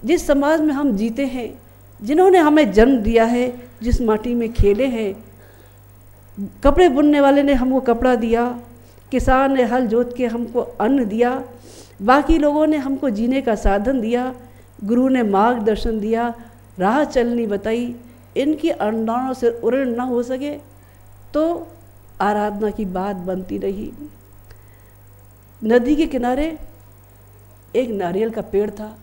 जिस समाज में हम जीते हैं, जिन्होंने हमें जन्म दिया है, जिस माटी में खेले हैं, कपड़े बुनने वाले ने हमको कपड़ा दिया, किसान ने हल जोत के हमको अन्न दिया, बाकी लोगों ने हमको जीने का साधन दिया, गुरु ने मार्गदर्शन दिया, राह चलनी बताई। इनकी अनुदानों से उऋण न हो सके तो आराधना की बात बनती रही। नदी के किनारे एक नारियल का पेड़ था,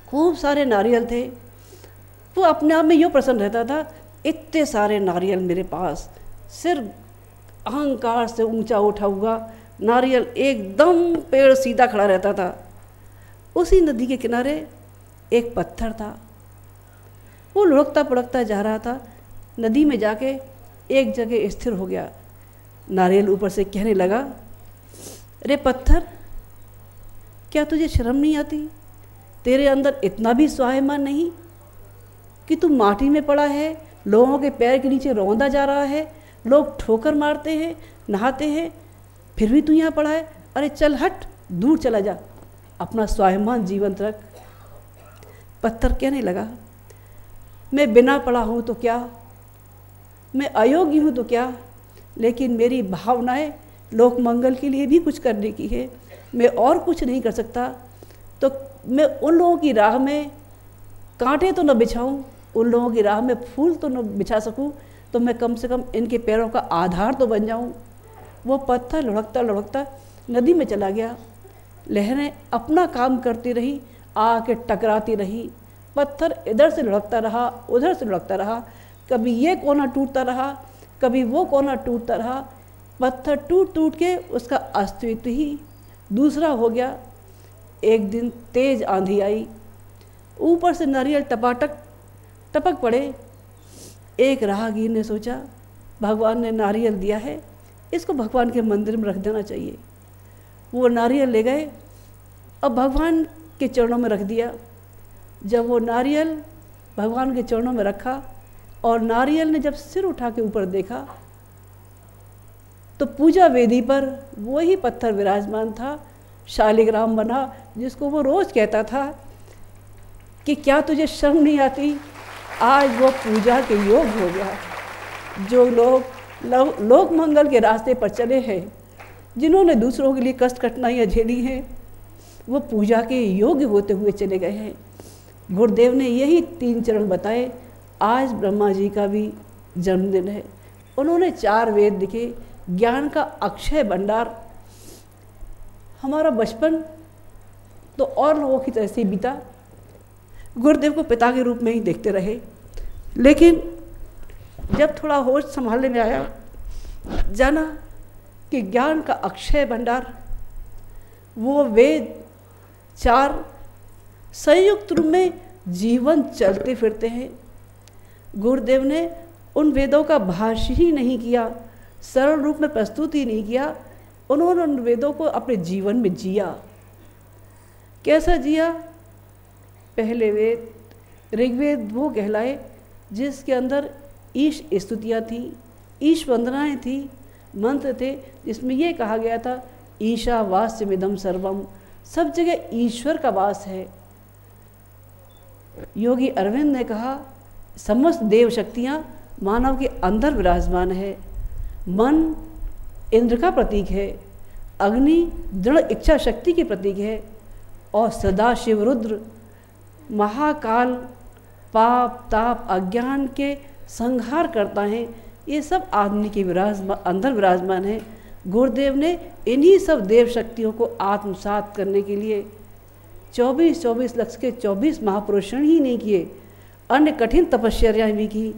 खूब सारे नारियल थे। वो अपने आप में यूँ प्रसन्न रहता था, इतने सारे नारियल मेरे पास, सिर अहंकार से ऊंचा उठा हुआ नारियल, एकदम पेड़ सीधा खड़ा रहता था। उसी नदी के किनारे एक पत्थर था, वो लुढ़कता पुढ़कता जा रहा था। नदी में जाके एक जगह स्थिर हो गया। नारियल ऊपर से कहने लगा, अरे पत्थर, क्या तुझे शर्म नहीं आती? तेरे अंदर इतना भी स्वाभिमान नहीं कि तू माटी में पड़ा है, लोगों के पैर के नीचे रौंदा जा रहा है, लोग ठोकर मारते हैं, नहाते हैं, फिर भी तू यहाँ पड़ा है? अरे चल हट, दूर चला जा, अपना स्वाभिमान जीवंत रख। पत्थर कहने लगा, मैं बिना पढ़ा हूँ तो क्या, मैं अयोग्य हूँ तो क्या, लेकिन मेरी भावनाएं लोक मंगल के लिए भी कुछ करने की है। मैं और कुछ नहीं कर सकता, तो मैं उन लोगों की राह में कांटे तो न बिछाऊँ, उन लोगों की राह में फूल तो न बिछा सकूँ, तो मैं कम से कम इनके पैरों का आधार तो बन जाऊँ। वो पत्थर लुढ़कता लुढ़कता नदी में चला गया। लहरें अपना काम करती रही, आके टकराती रही। पत्थर इधर से लुढ़कता रहा, उधर से लुढ़कता रहा, कभी ये कोना टूटता रहा, कभी वो कोना टूटता रहा। पत्थर टूट टूट के उसका अस्तित्व ही दूसरा हो गया। एक दिन तेज आंधी आई, ऊपर से नारियल टपाटक टपक पड़े। एक राहगीर ने सोचा, भगवान ने नारियल दिया है, इसको भगवान के मंदिर में रख देना चाहिए। वो नारियल ले गए और भगवान के चरणों में रख दिया। जब वो नारियल भगवान के चरणों में रखा और नारियल ने जब सिर उठा के ऊपर देखा, तो पूजा वेदी पर वही पत्थर विराजमान था, शालिग्राम बना, जिसको वो रोज़ कहता था कि क्या तुझे शर्म नहीं आती। आज वो पूजा के योग्य हो गया। जो लोग लोक मंगल के रास्ते पर चले हैं, जिन्होंने दूसरों के लिए कष्ट कठिनाइयाँ झेली हैं, वो पूजा के योग्य होते हुए चले गए हैं। गुरुदेव ने यही 3 चरण बताए। आज ब्रह्मा जी का भी जन्मदिन है। उन्होंने 4 वेद लिखे, ज्ञान का अक्षय भंडार। हमारा बचपन तो और लोगों की तरह से बीता, गुरुदेव को पिता के रूप में ही देखते रहे, लेकिन जब थोड़ा होश संभालने में आया, जाना कि ज्ञान का अक्षय भंडार वो वेद 4 संयुक्त रूप में जीवन चलते फिरते हैं। गुरुदेव ने उन वेदों का भाष्य ही नहीं किया, सरल रूप में प्रस्तुत ही नहीं किया, उन्होंने उन वेदों को अपने जीवन में जिया। कैसा जिया? पहले वेद ऋग्वेद वो कहलाए जिसके अंदर ईश स्तुतियाँ थी, ईश वंदनाएँ थी, मंत्र थे, जिसमें ये कहा गया था ईशा वास्यमिदं सर्वम, सब जगह ईश्वर का वास है। योगी अरविंद ने कहा समस्त देव शक्तियाँ मानव के अंदर विराजमान है। मन इंद्र का प्रतीक है, अग्नि दृढ़ इच्छा शक्ति की प्रतीक है, और सदाशिव रुद्र महाकाल पाप ताप अज्ञान के संहार करता है। ये सब आदमी के अंदर विराजमान है। गुरुदेव ने इन्हीं सब देव शक्तियों को आत्मसात करने के लिए 24 लक्ष के 24 महापुरुषण ही नहीं किए, अन्य कठिन तपस्याएं भी की,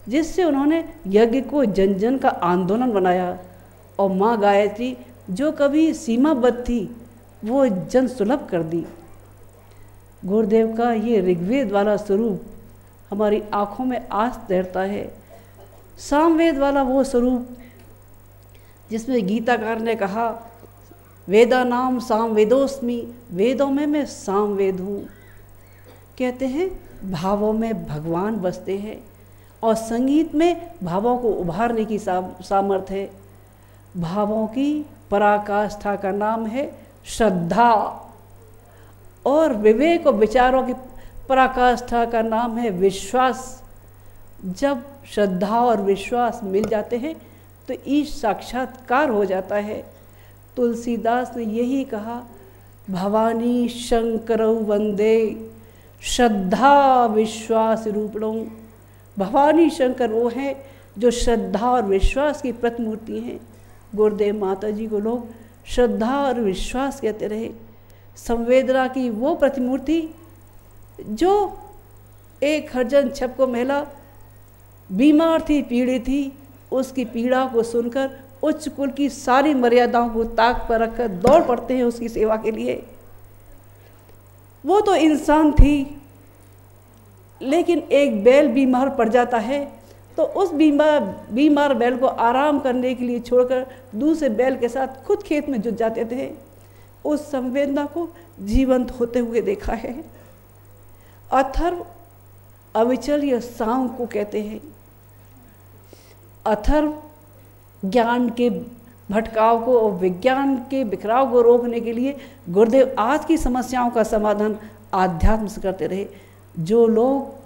जिससे उन्होंने यज्ञ को जन जन का आंदोलन बनाया। और माँ गायत्री जो कभी सीमाबद्ध थी वो जन सुलभ कर दी। गुरुदेव का ये ऋग्वेद वाला स्वरूप हमारी आँखों में आज तैरता है। सामवेद वाला वो स्वरूप जिसमें गीताकार ने कहा वेदा नाम सामवेदोस्मि, वेदों में मैं सामवेद हूँ। कहते हैं भावों में भगवान बसते हैं, और संगीत में भावों को उभारने की सामर्थ्य है। भावों की पराकाष्ठा का नाम है श्रद्धा, और विवेक और विचारों की पराकाष्ठा का नाम है विश्वास। जब श्रद्धा और विश्वास मिल जाते हैं तो ईश साक्षात्कार हो जाता है। तुलसीदास ने यही कहा भवानी शंकरौ वंदे श्रद्धा विश्वास रूपणौ। भवानी शंकर वो हैं जो श्रद्धा और विश्वास की प्रतिमूर्ति हैं। गुरुदेव माता जी को लोग श्रद्धा और विश्वास कहते रहे। संवेदना की वो प्रतिमूर्ति जो एक हरजन छपको महिला बीमार थी, पीड़ित थी, उसकी पीड़ा को सुनकर उच्च कुल की सारी मर्यादाओं को ताक पर रखकर दौड़ पड़ते हैं उसकी सेवा के लिए। वो तो इंसान थी, लेकिन एक बैल बीमार पड़ जाता है तो उस बीमार बैल को आराम करने के लिए छोड़कर दूसरे बैल के साथ खुद खेत में जुट जाते थे। उस संवेदना को जीवंत होते हुए देखा है। अथर्व अविचल या साम को कहते हैं। अथर्व ज्ञान के भटकाव को और विज्ञान के बिखराव को रोकने के लिए गुरुदेव आज की समस्याओं का समाधान आध्यात्म से करते रहे। जो लोग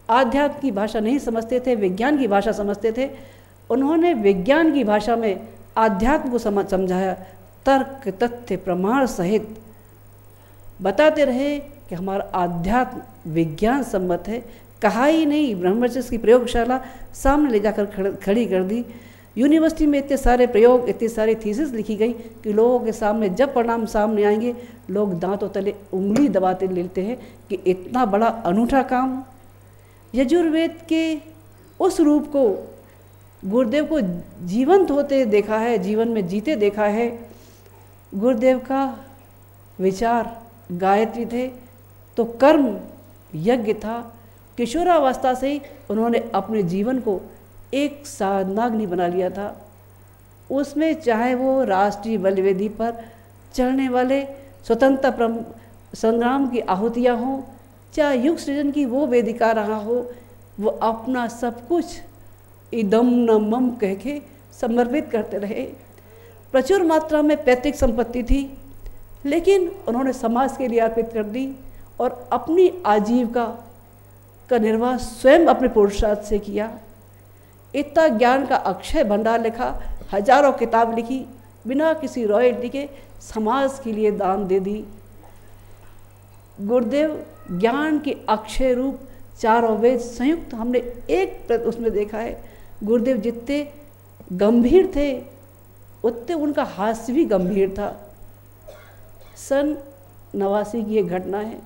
आध्यात्म की भाषा नहीं समझते थे, विज्ञान की भाषा समझते थे, उन्होंने विज्ञान की भाषा में आध्यात्म को समझाया। तर्क तथ्य प्रमाण सहित बताते रहे कि हमारा आध्यात्म विज्ञान सम्मत है। कहा ही नहीं, ब्रह्मचर्य की प्रयोगशाला सामने ले जाकर खड़ी कर दी। यूनिवर्सिटी में इतने सारे प्रयोग, इतनी सारी थीसिस लिखी गई कि लोगों के सामने जब परिणाम सामने आएंगे लोग दांतों तले उंगली दबाते लेते हैं कि इतना बड़ा अनूठा काम। यजुर्वेद के उस रूप को गुरुदेव को जीवंत होते देखा है, जीवन में जीते देखा है। गुरुदेव का विचार गायत्री थे तो कर्म यज्ञ था। किशोरावस्था से ही उन्होंने अपने जीवन को एक साधनाग्नि बना लिया था। उसमें चाहे वो राष्ट्रीय बलिवेदी पर चढ़ने वाले स्वतंत्रता संग्राम की आहुतियाँ हों, चाहे युग सृजन की वो वेदिका रहा हो, वो अपना सब कुछ इदम न मम कह के समर्पित करते रहे। प्रचुर मात्रा में पैतृक संपत्ति थी, लेकिन उन्होंने समाज के लिए अर्पित कर दी और अपनी आजीविका का निर्वाह स्वयं अपने पुरुषार्थ से किया। इतना ज्ञान का अक्षय भंडार लिखा, हजारों किताब लिखी, बिना किसी रॉयल्टी के समाज के लिए दान दे दी। गुरुदेव ज्ञान के अक्षय रूप चारों वेद संयुक्त हमने एक उसमें देखा है। गुरुदेव जितने गंभीर थे उतने उनका हास्य भी गंभीर था। सन 89 की एक घटना है।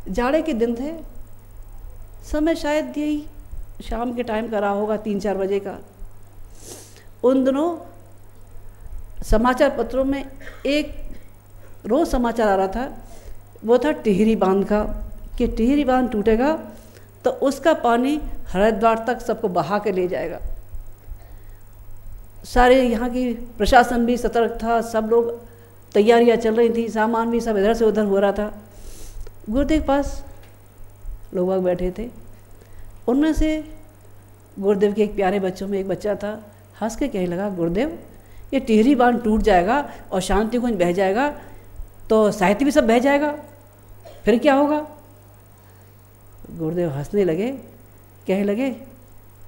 जाड़े के दिन थे, समय शायद यही शाम के टाइम का रहा होगा, 3-4 बजे का। उन दिनों समाचार पत्रों में एक रोज समाचार आ रहा था, वो था टिहरी बांध का, कि टिहरी बांध टूटेगा तो उसका पानी हरिद्वार तक सबको बहा के ले जाएगा। सारे यहाँ की प्रशासन भी सतर्क था, सब लोग तैयारियाँ चल रही थी, सामान भी सब इधर से उधर हो रहा था। गुरुदेव के पास लोग बैठे थे, उनमें से गुरुदेव के एक प्यारे बच्चों में एक बच्चा था, हंस के कहने लगा, गुरुदेव ये टिहरी बांध टूट जाएगा और शांति कुंज बह जाएगा तो साहित्य भी सब बह जाएगा, फिर क्या होगा? गुरुदेव हंसने लगे, कहने लगे,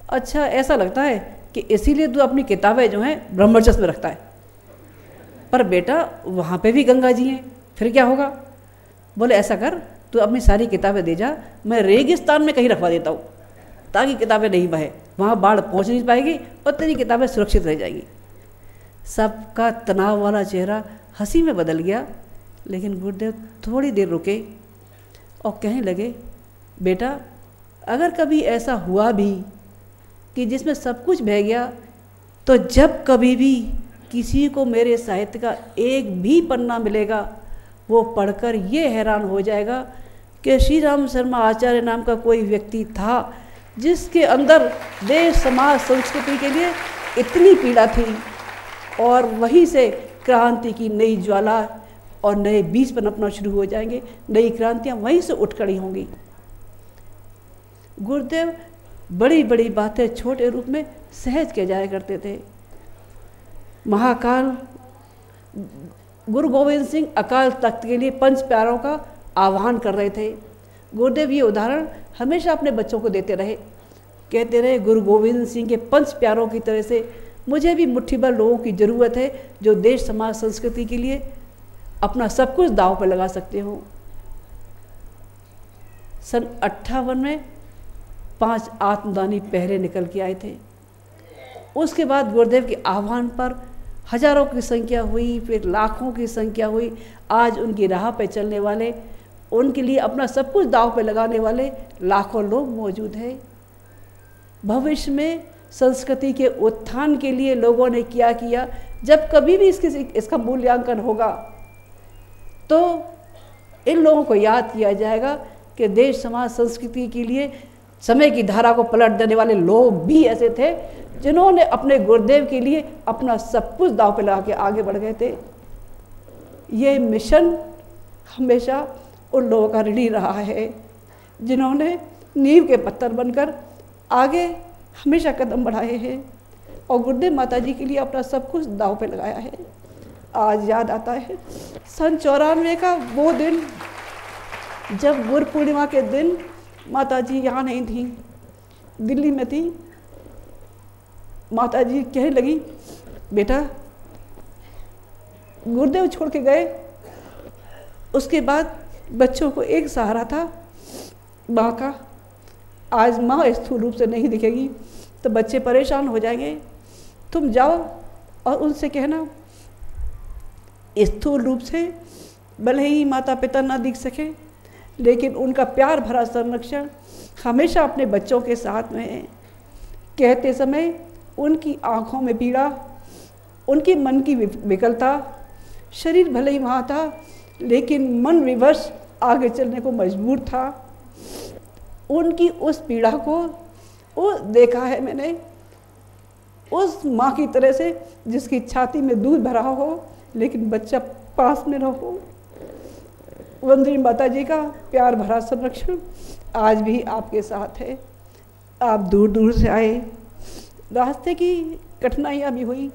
अच्छा ऐसा लगता है कि इसीलिए तू अपनी किताबें जो हैं ब्रह्मचर्य में रखता है, पर बेटा वहाँ पे भी गंगा जी हैं, फिर क्या होगा? बोले ऐसा कर, तू अपनी सारी किताबें दे जा, मैं रेगिस्तान में कहीं रखवा देता हूँ ताकि किताबें नहीं बहे, वहाँ बाढ़ पहुँच नहीं पाएगी और तेरी किताबें सुरक्षित रह जाएगी। सबका तनाव वाला चेहरा हंसी में बदल गया, लेकिन गुरुदेव थोड़ी देर रुके और कहने लगे, बेटा अगर कभी ऐसा हुआ भी कि जिसमें सब कुछ बह गया, तो जब कभी भी किसी को मेरे साहित्य का एक भी पन्ना मिलेगा, वो पढ़कर ये हैरान हो जाएगा कि श्री राम शर्मा आचार्य नाम का कोई व्यक्ति था जिसके अंदर देश समाज संस्कृति के लिए इतनी पीड़ा थी, और वहीं से क्रांति की नई ज्वाला और नए बीज पनपना शुरू हो जाएंगे, नई क्रांतियाँ वहीं से उठ खड़ी होंगी। गुरुदेव बड़ी बड़ी बातें छोटे रूप में सहज के जाया करते थे। महाकाल गुरु गोविंद सिंह अकाल तख्त के लिए 5 प्यारों का आह्वान कर रहे थे। गुरुदेव ये उदाहरण हमेशा अपने बच्चों को देते रहे, कहते रहे, गुरु गोविंद सिंह के 5 प्यारों की तरह से मुझे भी मुट्ठी भर लोगों की ज़रूरत है जो देश समाज संस्कृति के लिए अपना सब कुछ दांव पर लगा सकते हो। सन 58 में 5 आत्मदानी पहरे निकल के आए थे। उसके बाद गुरुदेव के आह्वान पर हजारों की संख्या हुई, फिर लाखों की संख्या हुई। आज उनकी राह पे चलने वाले, उनके लिए अपना सब कुछ दांव पे लगाने वाले लाखों लोग मौजूद हैं। भविष्य में संस्कृति के उत्थान के लिए लोगों ने क्या किया, जब कभी भी इसका मूल्यांकन होगा तो इन लोगों को याद किया जाएगा कि देश समाज संस्कृति के लिए समय की धारा को पलट देने वाले लोग भी ऐसे थे जिन्होंने अपने गुरुदेव के लिए अपना सब कुछ दांव पे लगा के आगे बढ़ गए थे। ये मिशन हमेशा उन लोगों का ऋणी रहा है जिन्होंने नींव के पत्थर बनकर आगे हमेशा कदम बढ़ाए हैं और गुरुदेव माता जी के लिए अपना सब कुछ दांव पे लगाया है। आज याद आता है सन 94 का वो दिन, जब गुरु पूर्णिमा के दिन माता जी यहाँ नहीं थी, दिल्ली में थी। माता जी कहने लगी, बेटा गुरुदेव छोड़ के गए, उसके बाद बच्चों को एक सहारा था माँ का। आज माँ स्थूल रूप से नहीं दिखेगी तो बच्चे परेशान हो जाएंगे, तुम जाओ और उनसे कहना स्थूल रूप से भले ही माता पिता ना दिख सके, लेकिन उनका प्यार भरा संरक्षण हमेशा अपने बच्चों के साथ में है। कहते समय उनकी आँखों में पीड़ा, उनकी मन की विकलता, शरीर भले ही वहाँ था लेकिन मन विवश आगे चलने को मजबूर था। उनकी उस पीड़ा को वो देखा है मैंने, उस माँ की तरह से जिसकी छाती में दूध भरा हो लेकिन बच्चा पास में रहो। वंदनी माता जी का प्यार भरा संरक्षण आज भी आपके साथ है। आप दूर दूर से आए, रास्ते की कठिनाइयाँ भी हुई,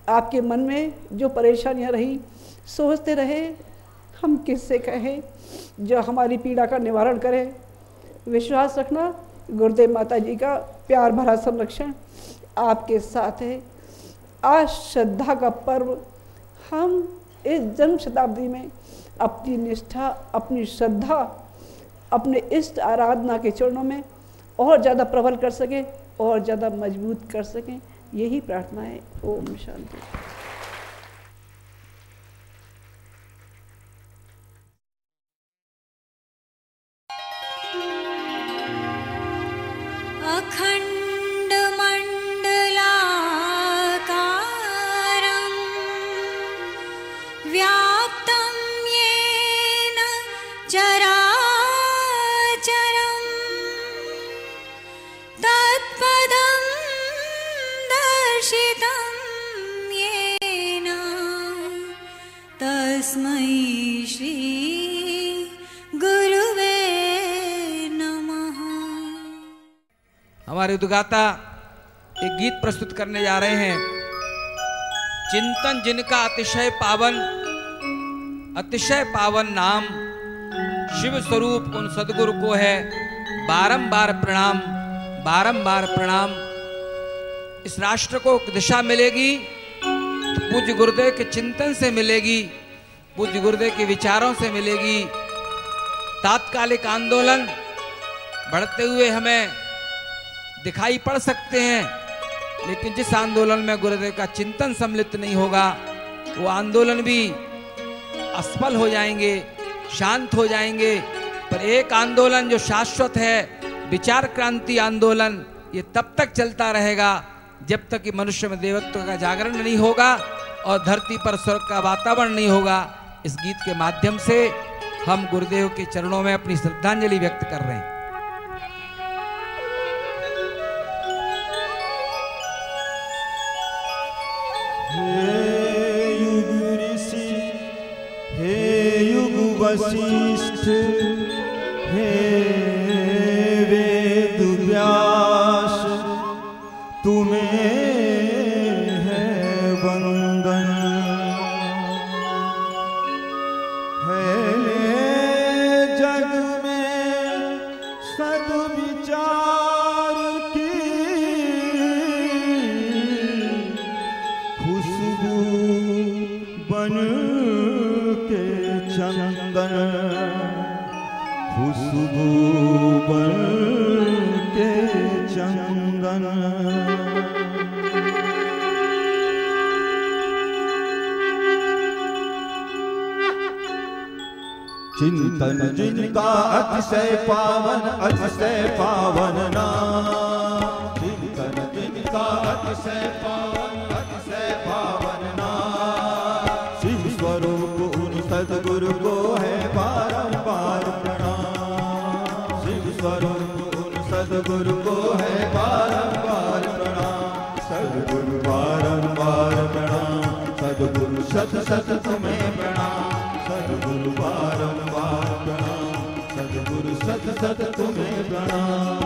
आपके मन में जो परेशानियाँ रही, सोचते रहे हम किससे कहें जो हमारी पीड़ा का निवारण करे। विश्वास रखना, गुरुदेव माता जी का प्यार भरा संरक्षण आपके साथ है। आज श्रद्धा का पर्व, हम इस जन्म शताब्दी में अपनी निष्ठा, अपनी श्रद्धा, अपने इष्ट आराधना के चरणों में और ज़्यादा प्रबल कर सकें और ज़्यादा मजबूत कर सकें, यही प्रार्थना है। ओम शांति। अखण्डमण्डलाकारं व्याप्तं येन चराचरं तत्पदं दर्शितं येन तस्मै श्री गुरुवे नमः। हमारे उद्गाता एक गीत प्रस्तुत करने जा रहे हैं। चिंतन जिनका अतिशय पावन नाम, शिव स्वरूप उन सदगुरु को है बारंबार प्रणाम, बारंबार प्रणाम। इस राष्ट्र को दिशा मिलेगी तो पूज्य गुरुदेव के चिंतन से मिलेगी, पूज्य गुरुदेव के विचारों से मिलेगी। तात्कालिक आंदोलन बढ़ते हुए हमें दिखाई पड़ सकते हैं, लेकिन जिस आंदोलन में गुरुदेव का चिंतन सम्मिलित नहीं होगा वो आंदोलन भी असफल हो जाएंगे, शांत हो जाएंगे। पर एक आंदोलन जो शाश्वत है, विचार क्रांति आंदोलन, ये तब तक चलता रहेगा जब तक कि मनुष्य में देवत्व का जागरण नहीं होगा और धरती पर स्वर्ग का वातावरण नहीं होगा। इस गीत के माध्यम से हम गुरुदेव के चरणों में अपनी श्रद्धांजलि व्यक्त कर रहे हैं। हे युग ऋषि, हे युग वशिष्ठ, हे वेद व्यास, तुम्हें है वंदन। है जग में सद्विचार की खुशबू बन के चंदन, खुशबू बन के चंदन। चिंतन जिनका अतिशय पावन नाम, चिंतन जिनका अतिशय पावन नाम, शिव स्वरूप उन सद्गुरु को है बारंबार प्रणाम। शिव स्वरूप उन सद्गुरु को है बारंबार प्रणाम। सद्गुरु बारंबार प्रणाम, सद्गुरु सत सत तुम्हें प्रणाम। सद्गुरु बारंबार प्रणाम, सद्गुरु सत सत तुम्हें प्रणाम।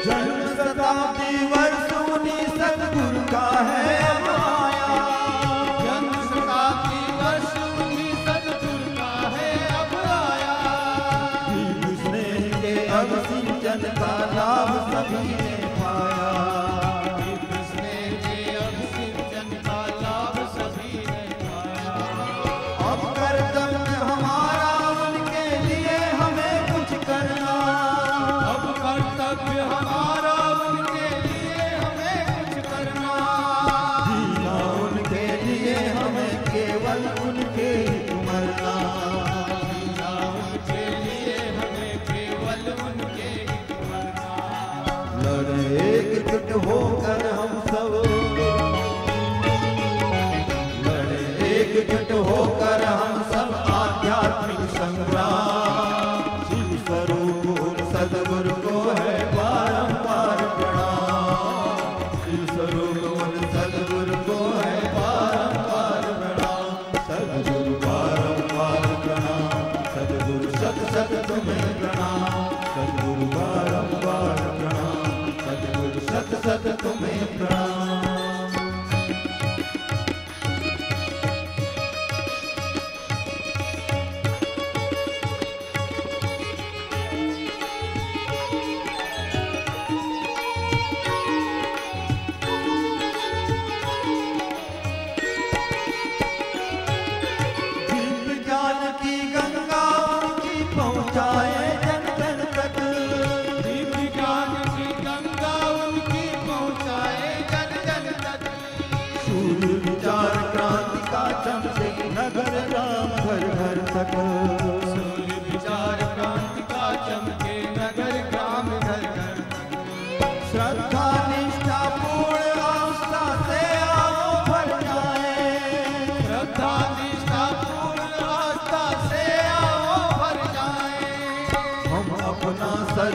जन्म शताब्दी वर्ष उन्हीं सद्गुरु का है अब आया। जन्म शताब्दी वर्ष उन्हीं सद्गुरु का है अब आया। दीप स्नेह के अवसिंचन का लाभ सभी ने पाया। दीप स्नेह के अवसिंचन का लाभ सभी ने पाया। अब कर्तव्य हमारा उनके लिए हमें कुछ करना। अब कर्तव्य हमारा उनके लिए हमें कुछ करना। जीना उनके लिए हमें केवल उनके हित मरना। जीना उनके लिए हमें केवल उनके हित मरना। लड़े एकजुट होकर हम सब, लड़े एकजुट होकर हम सब आध्यात्मिक संग्राम। शिव स्वरूप उन सद्गुरु को है बारंबार प्रणाम। शिव स्वरूप उन सद्गुरु को है बारंबार प्रणाम। सद्गुरु बारंबार प्रणाम, सद्गुरु सत सत तुम्हें प्रणाम। सद्गुरु बारंबार प्रणाम, सद्गुरु सत सत तुम्हें प्रणाम।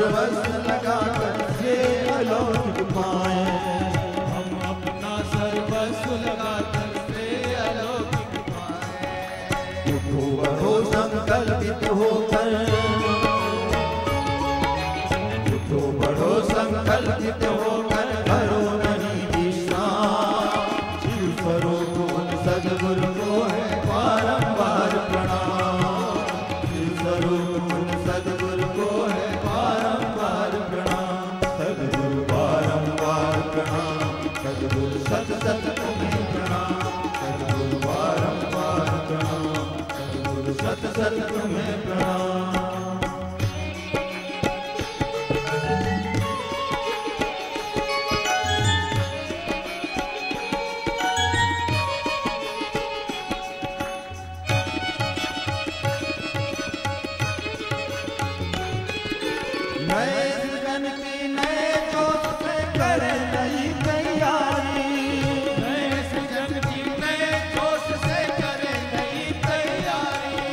सर्वस्व लगा कर से अलौकिक पाए, हम अपना सर्वस्व लगा कर से अलौकिक पाए। उठो बढ़ो संकल्पित होकर, उठो बढ़ो संकल्पित होकर करो नहीं विश्राम। शिव स्वरूप उन सद्गुरु को है बारंबार प्रणाम, शिव स्वरूप उन सद्गुरु को है बारंबार प्रणाम। सद्गुरु बारंबार प्रणाम, सद्गुरु सत सत तुम्हें प्रणाम, सद्गुरु बारंबार प्रणाम, सद्गुरु सत सत तुम्हें प्रणाम। नए सृजन की नए जोश से करें नई तैयारी, नए सृजन की नए जोश से करें नई तैयारी।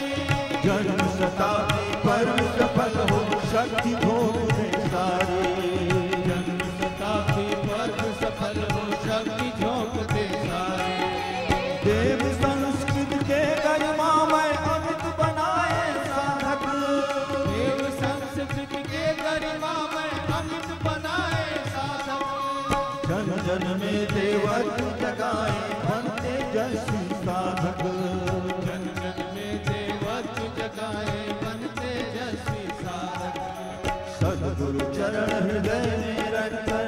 जन्म शताब्दी पर्व सफल हो शक्ति भोग दे सारी, जन्म शताब्दी पर्व सफल हो शक्ति झोंक दे सारे। देव संस्कृत के गरिमा में अमित बनाए साधक, देव संस्कृति के गरिमा में अमित बनाए साधक। जन जन में देवत्व जगाए बनते जैसी साधक, जन जन में देवत्व जगाए बनते जैसी साधक। सद्गुरु चरण हृदय में रखकर,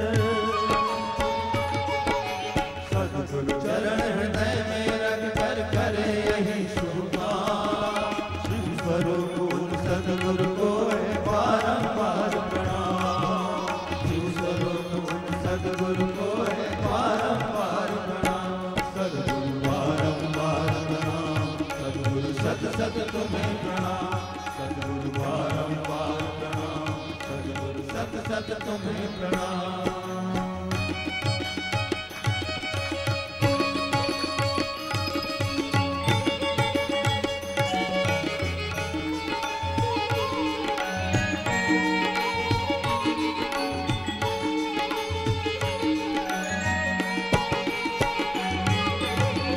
सद्गुरु चरण हृदय में रखकर करे यही शुभ काम। शिव स्वरूप उन सद्गुरु को है बारंबार प्रणाम, शिव स्वरूप उन सद्गुरु को है बारंबार प्रणाम। सद्गुरु बारंबार प्रणाम, सद्गुरु सत सत तुम्हें प्रणाम, सद्गुरु बारंबार प्रणाम, सद्गुरु सत सत तुम्हें प्रणाम।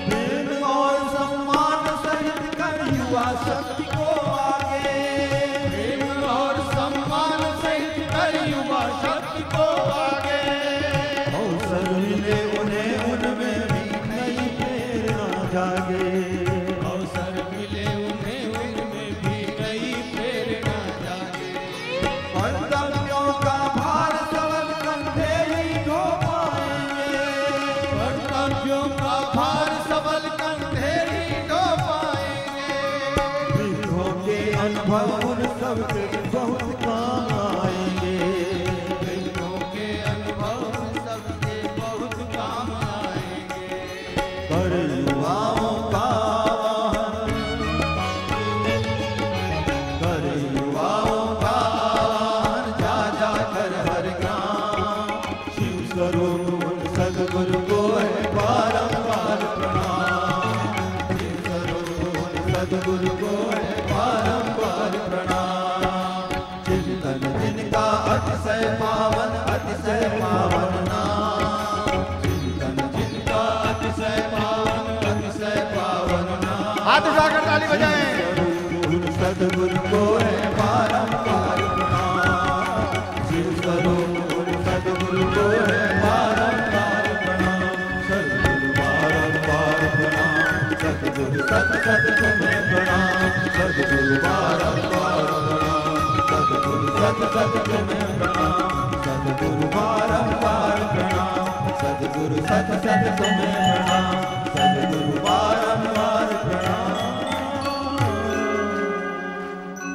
प्रेम और सम्मान सहित कर युवा शक्ति को आगे, प्रेम और सम्मान सहित कर युवा शक्ति को आगे। अवसर मिले उन्हें उनमें भी नई प्रेरणा जागे, अवसर मिले उन्हें उनमें भी नई प्रेरणा जागे। कर्तव्यों का भार सबल कंधे ही ढो पाएंगे, कर्तव्यों का भार सबल कंधे ही ढो पाएंगे। वृद्धों के अनुभव उन सबके बहुत काम आएंगे, वृद्धों के अनुभव सबके बहुत काम आएंगे। कर युवाओं का आह्वान, कर युवाओं का आह्वान, जा जा कर हर ग्राम। शिव स्वरूप उन सद्गुरु को है बारंबार प्रणाम, शिव स्वरूप उन सद्गुरु को है बारंबार प्रणाम। चिंतन जिनका अतिशय पावन, अतिशय पावन नाम, चिंतन जिनका अतिशय पावन, अतिशय पावन नाम। हाथ उठाकर ताली बजाएं। स्वरूप सद्गुरु को है बारंबार प्रणाम, शिव स्वरूप उन सद्गुरु को है बारंबार प्रणाम। सद्गुरु बारंबार प्रणाम, सद्गुरु सत सत तुम्हें प्रणाम, सद्गुरु बारंबार प्रणाम, सद्गुरु सत सत तुम्हें प्रणाम, सद्गुरु बारंबार प्रणाम, सद्गुरु सत सत तुम्हें प्रणाम, सद्गुरु बारंबार प्रणाम।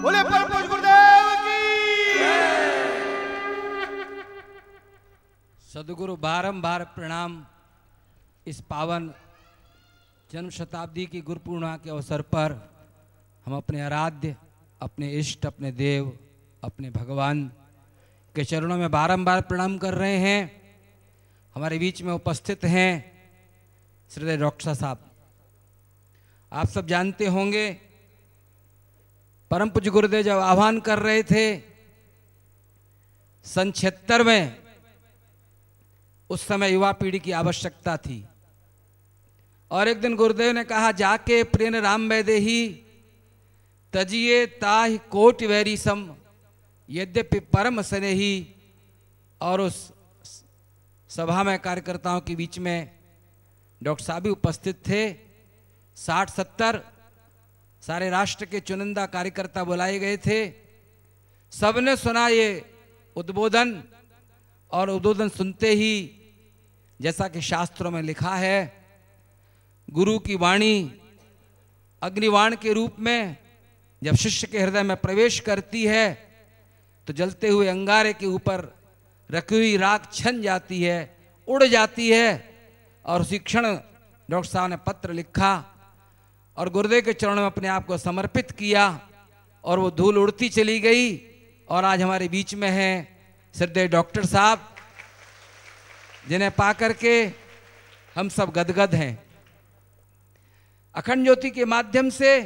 बोले परम पूज्य गुरुदेव की। सद्गुरु बारंबार प्रणाम। इस पावन जन्म शताब्दी की गुरु पूर्णिमा के अवसर पर हम अपने आराध्य, अपने इष्ट, अपने देव, अपने भगवान के चरणों में बारंबार प्रणाम कर रहे हैं। हमारे बीच में उपस्थित हैं श्रीदय डॉक्टर साहब। आप सब जानते होंगे परम पूज्य गुरुदेव जब आह्वान कर रहे थे सन 76 में उस समय युवा पीढ़ी की आवश्यकता थी। और एक दिन गुरुदेव ने कहा, जाके प्रेन राम वैदेही तजिए ताहि कोटि वैरी सम यद्यपि परम स्नेही। और उस सभा में कार्यकर्ताओं के बीच में डॉक्टर साहब भी उपस्थित थे। 60-70 सारे राष्ट्र के चुनिंदा कार्यकर्ता बुलाए गए थे। सबने सुना ये उद्बोधन, और उद्बोधन सुनते ही जैसा कि शास्त्रों में लिखा है, गुरु की वाणी अग्निवाण के रूप में जब शिष्य के हृदय में प्रवेश करती है तो जलते हुए अंगारे के ऊपर रखी हुई राख छन जाती है, उड़ जाती है। और उसी क्षण डॉक्टर साहब ने पत्र लिखा और गुरुदेव के चरणों में अपने आप को समर्पित किया, और वो धूल उड़ती चली गई। और आज हमारे बीच में हैं श्रद्धेय डॉक्टर साहब, जिन्हें पाकर के हम सब गदगद हैं। अखंड ज्योति के माध्यम से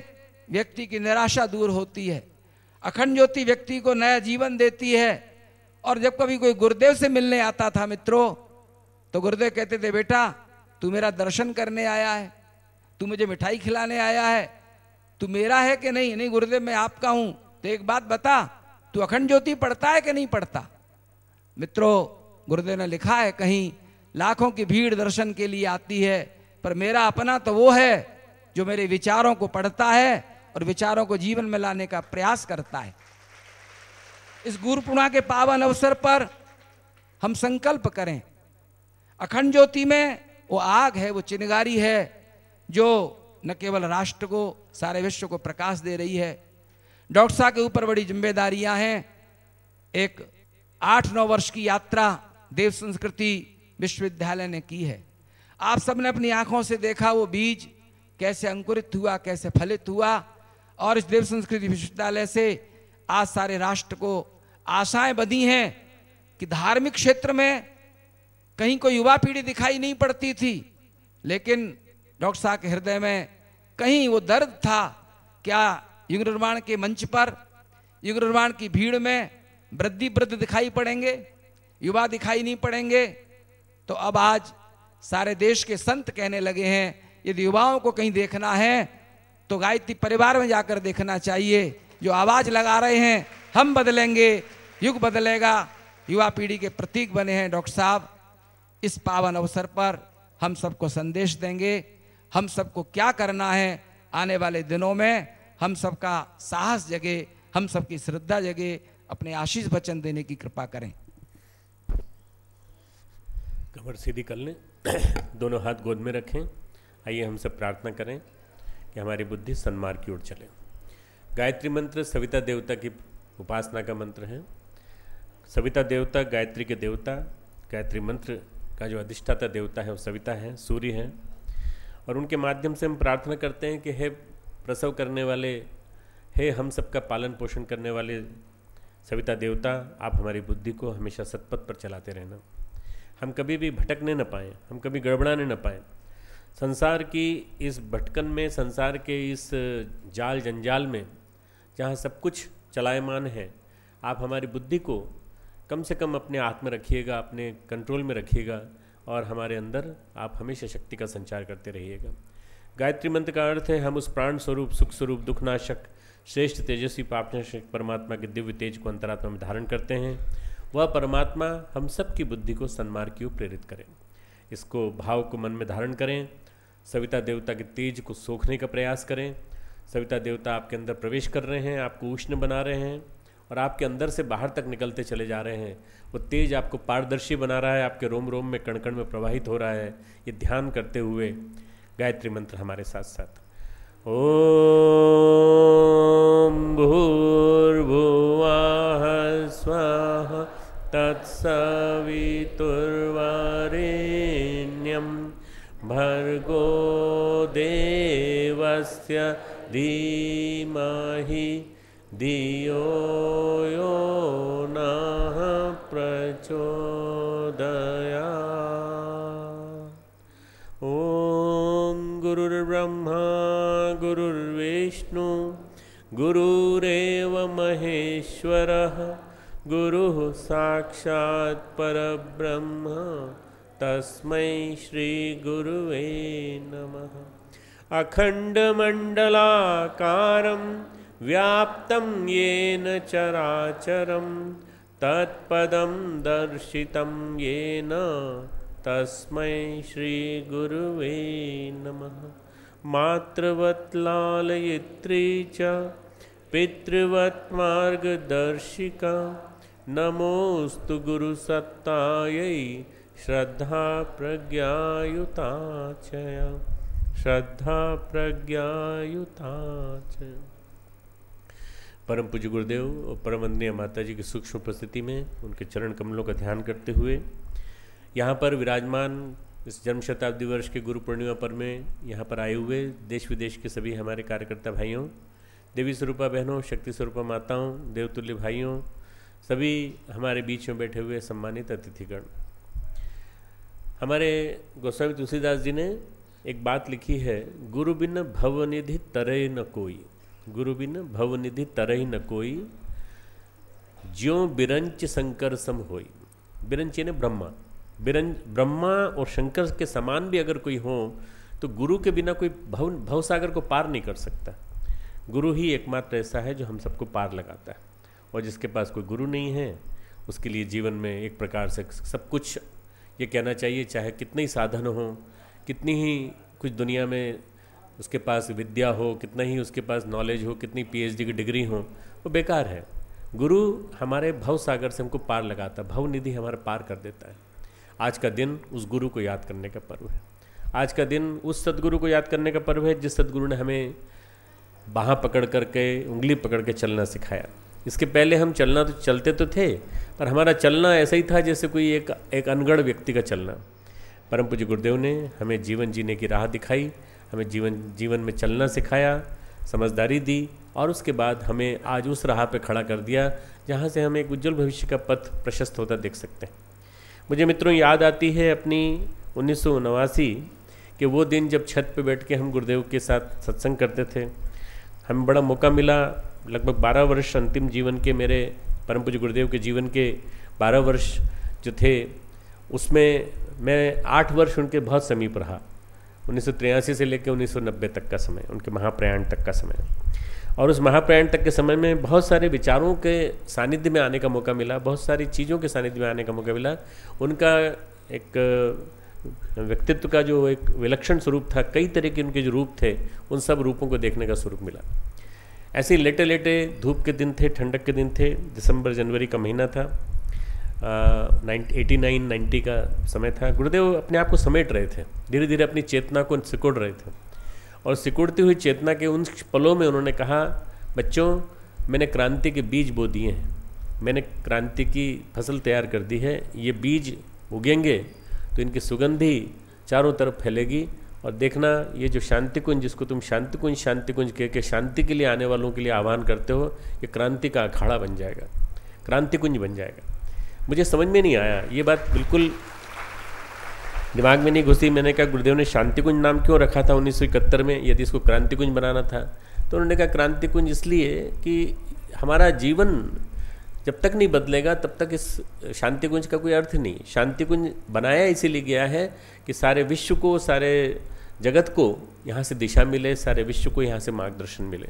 व्यक्ति की निराशा दूर होती है। अखंड ज्योति व्यक्ति को नया जीवन देती है। और जब कभी कोई गुरुदेव से मिलने आता था मित्रों, तो गुरुदेव कहते थे, बेटा तू मेरा दर्शन करने आया है, तू मुझे मिठाई खिलाने आया है, तू मेरा है कि नहीं? नहीं गुरुदेव मैं आपका हूं। तो एक बात बता, तू अखंड ज्योति पढ़ता है कि नहीं पढ़ता? मित्रों, गुरुदेव ने लिखा है कहीं, लाखों की भीड़ दर्शन के लिए आती है, पर मेरा अपना तो वो है जो मेरे विचारों को पढ़ता है और विचारों को जीवन में लाने का प्रयास करता है। इस गुरु पूर्णिमा के पावन अवसर पर हम संकल्प करें, अखंड ज्योति में वो आग है, वो चिंगारी है जो न केवल राष्ट्र को, सारे विश्व को प्रकाश दे रही है। डॉक्टर साहब के ऊपर बड़ी जिम्मेदारियां हैं। एक 8-9 वर्ष की यात्रा देव संस्कृति विश्वविद्यालय ने की है। आप सबने अपनी आंखों से देखा वो बीज कैसे अंकुरित हुआ, कैसे फलित हुआ। और इस देव संस्कृति विश्वविद्यालय से आज सारे राष्ट्र को आशाएं बंधी हैं कि धार्मिक क्षेत्र में कहीं कोई युवा पीढ़ी दिखाई नहीं पड़ती थी, लेकिन डॉक्टर साहब के हृदय में कहीं वो दर्द था, क्या युग निर्माण के मंच पर, युग निर्माण की भीड़ में वृद्ध दिखाई पड़ेंगे, युवा दिखाई नहीं पड़ेंगे? तो अब आज सारे देश के संत कहने लगे हैं, यदि युवाओं को कहीं देखना है तो गायत्री परिवार में जाकर देखना चाहिए। जो आवाज लगा रहे हैं, हम बदलेंगे, युग बदलेगा, युवा पीढ़ी के प्रतीक बने हैं डॉक्टर साहब। इस पावन अवसर पर हम सबको संदेश देंगे, हम सबको क्या करना है आने वाले दिनों में। हम सबका साहस जगे, हम सबकी श्रद्धा जगे, अपने आशीष वचन देने की कृपा करें। कमर सीधी कर लें, दोनों हाथ गोद में रखें। आइए हम सब प्रार्थना करें कि हमारी बुद्धि सन्मार्ग की ओर चले। गायत्री मंत्र सविता देवता की उपासना का मंत्र है। सविता देवता गायत्री के देवता, गायत्री मंत्र का जो अधिष्ठाता देवता है वो सविता है, सूर्य है। और उनके माध्यम से हम प्रार्थना करते हैं कि हे प्रसव करने वाले, हे हम सबका पालन पोषण करने वाले सविता देवता, आप हमारी बुद्धि को हमेशा सतपथ पर चलाते रहना। हम कभी भी भटकने न पाएँ, हम कभी गड़बड़ाने न पाएँ। संसार की इस भटकन में, संसार के इस जाल जंजाल में जहाँ सब कुछ चलायमान है, आप हमारी बुद्धि को कम से कम अपने हाथ में रखिएगा, अपने कंट्रोल में रखिएगा, और हमारे अंदर आप हमेशा शक्ति का संचार करते रहिएगा। गायत्री मंत्र का अर्थ है, हम उस प्राण स्वरूप, सुख स्वरूप, दुखनाशक, श्रेष्ठ तेजस्वी पापनाशक परमात्मा के दिव्य तेज को अंतरात्मा में धारण करते हैं। वह परमात्मा हम सब की बुद्धि को सन्मार्ग की ओर प्रेरित करें। इसको भाव को मन में धारण करें, सविता देवता के तेज को सोखने का प्रयास करें। सविता देवता आपके अंदर प्रवेश कर रहे हैं, आपको उष्ण बना रहे हैं और आपके अंदर से बाहर तक निकलते चले जा रहे हैं। वो तेज आपको पारदर्शी बना रहा है, आपके रोम रोम में, कण कण में प्रवाहित हो रहा है। ये ध्यान करते हुए गायत्री मंत्र हमारे साथ साथ। ओम भूर्भुवः स्वाहा तत्सवितुर्वरेण्यं भर्गो देवस्य धीमहि धियो यो नः प्रचोदयात्। ओम गुरुर्ब्रह्मा गुरुर्विष्णु गुरुरेव महेश्वरः गुरुः साक्षात् परब्रह्म तस्मै श्री गुरुवे नमः। अखण्डमण्डलाकारं व्याप्तं येन चराचरं तत्पदं दर्शितं येन तस्मै श्री गुरुवे नमः। मातृवत् लालयित्री च पितृवत् मार्गदर्शिका नमोस्तु गुरुसत्तायै श्रद्धा प्रज्ञायुता च श्रद्धा प्रज्ञायुता च। परम पूज्य गुरुदेव और परम वंदनीय माता जी की सूक्ष्म उपस्थिति में उनके चरण कमलों का ध्यान करते हुए यहाँ पर विराजमान इस जन्म शताब्दी वर्ष के गुरु पूर्णिमा पर में यहाँ पर आए हुए देश विदेश के सभी हमारे कार्यकर्ता भाइयों, देवी स्वरूपा बहनों, शक्ति स्वरूपा माताओं, देवतुल्य भाइयों, सभी हमारे बीच में बैठे हुए सम्मानित अतिथिगण। हमारे गोस्वामी तुलसीदास जी ने एक बात लिखी है, गुरु बिन भवनिधि तरय न कोई, गुरु बिन भवनिधि तरय न कोई, ज्यों बिरंच शंकर सम होई। बिरंच ने ब्रह्मा, ब्रह्मा और शंकर के समान भी अगर कोई हो तो गुरु के बिना कोई भवसागर को पार नहीं कर सकता। गुरु ही एकमात्र ऐसा है जो हम सबको पार लगाता है, और जिसके पास कोई गुरु नहीं है उसके लिए जीवन में एक प्रकार से सब कुछ ये कहना चाहिए, चाहे कितने ही साधन हो, कितनी ही कुछ दुनिया में उसके पास विद्या हो, कितना ही उसके पास नॉलेज हो, कितनी PhD की डिग्री हो, वो बेकार है। गुरु हमारे भव सागर से हमको पार लगाता, भव निधि हमारा पार कर देता है। आज का दिन उस गुरु को याद करने का पर्व है। आज का दिन उस सदगुरु को याद करने का पर्व है जिस सदगुरु ने हमें बाहाँ पकड़ करके, उंगली पकड़ के चलना सिखाया। इसके पहले हम चलना तो चलते तो थे, पर हमारा चलना ऐसा ही था जैसे कोई एक अनगढ़ व्यक्ति का चलना। परम पूज्य गुरुदेव ने हमें जीवन जीने की राह दिखाई, हमें जीवन में चलना सिखाया, समझदारी दी, और उसके बाद हमें आज उस राह पे खड़ा कर दिया जहाँ से हम एक उज्जवल भविष्य का पथ प्रशस्त होता देख सकते हैं। मुझे मित्रों याद आती है अपनी 1989 के वो दिन जब छत पे बैठ के हम गुरुदेव के साथ सत्संग करते थे। हमें बड़ा मौका मिला, लगभग 12 वर्ष अंतिम जीवन के, मेरे परम पूज्य गुरुदेव के जीवन के 12 वर्ष जो थे उसमें मैं 8 वर्ष उनके बहुत समीप रहा। 1983 से लेकर 1990 तक का समय, उनके महाप्रयाण तक का समय। और उस महाप्रयाण तक के समय में बहुत सारे विचारों के सानिध्य में आने का मौका मिला, बहुत सारी चीज़ों के सानिध्य में आने का मौका मिला। उनका एक व्यक्तित्व का जो एक विलक्षण स्वरूप था, कई तरह के उनके जो रूप थे, उन सब रूपों को देखने का स्वरूप मिला। ऐसे ही लेटे लेटे धूप के दिन थे, ठंडक के दिन थे, दिसंबर जनवरी का महीना था, 89-90 का समय था। गुरुदेव अपने आप को समेट रहे थे, धीरे धीरे अपनी चेतना को सिकोड़ रहे थे, और सिकुड़ती हुई चेतना के उन पलों में उन्होंने कहा, बच्चों मैंने क्रांति के बीज बो दिए हैं, मैंने क्रांति की फसल तैयार कर दी है, ये बीज उगेंगे तो इनकी सुगंधी चारों तरफ फैलेगी, और देखना ये जो शांति कुंज, जिसको तुम शांति कुंज कह के शांति के लिए आने वालों के लिए आह्वान करते हो, ये क्रांति का अखाड़ा बन जाएगा, क्रांति कुंज बन जाएगा। मुझे समझ में नहीं आया, ये बात बिल्कुल दिमाग में नहीं घुसी। मैंने कहा गुरुदेव ने शांति कुंज नाम क्यों रखा था 1971 में, यदि इसको क्रांति कुंज बनाना था? तो उन्होंने कहा क्रांति कुंज इसलिए कि हमारा जीवन जब तक नहीं बदलेगा तब तक इस शांति कुंज का कोई अर्थ नहीं। शांति कुंज बनाया इसीलिए गया है कि सारे विश्व को, सारे जगत को यहाँ से दिशा मिले, सारे विश्व को यहाँ से मार्गदर्शन मिले।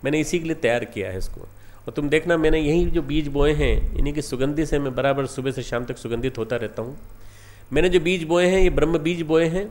मैंने इसी के लिए तैयार किया है इसको। और तुम देखना, मैंने यही जो बीज बोए हैं, इन्हीं की सुगंधि से मैं बराबर सुबह से शाम तक सुगंधित होता रहता हूँ। मैंने जो बीज बोए हैं, ये ब्रह्म बीज बोए हैं,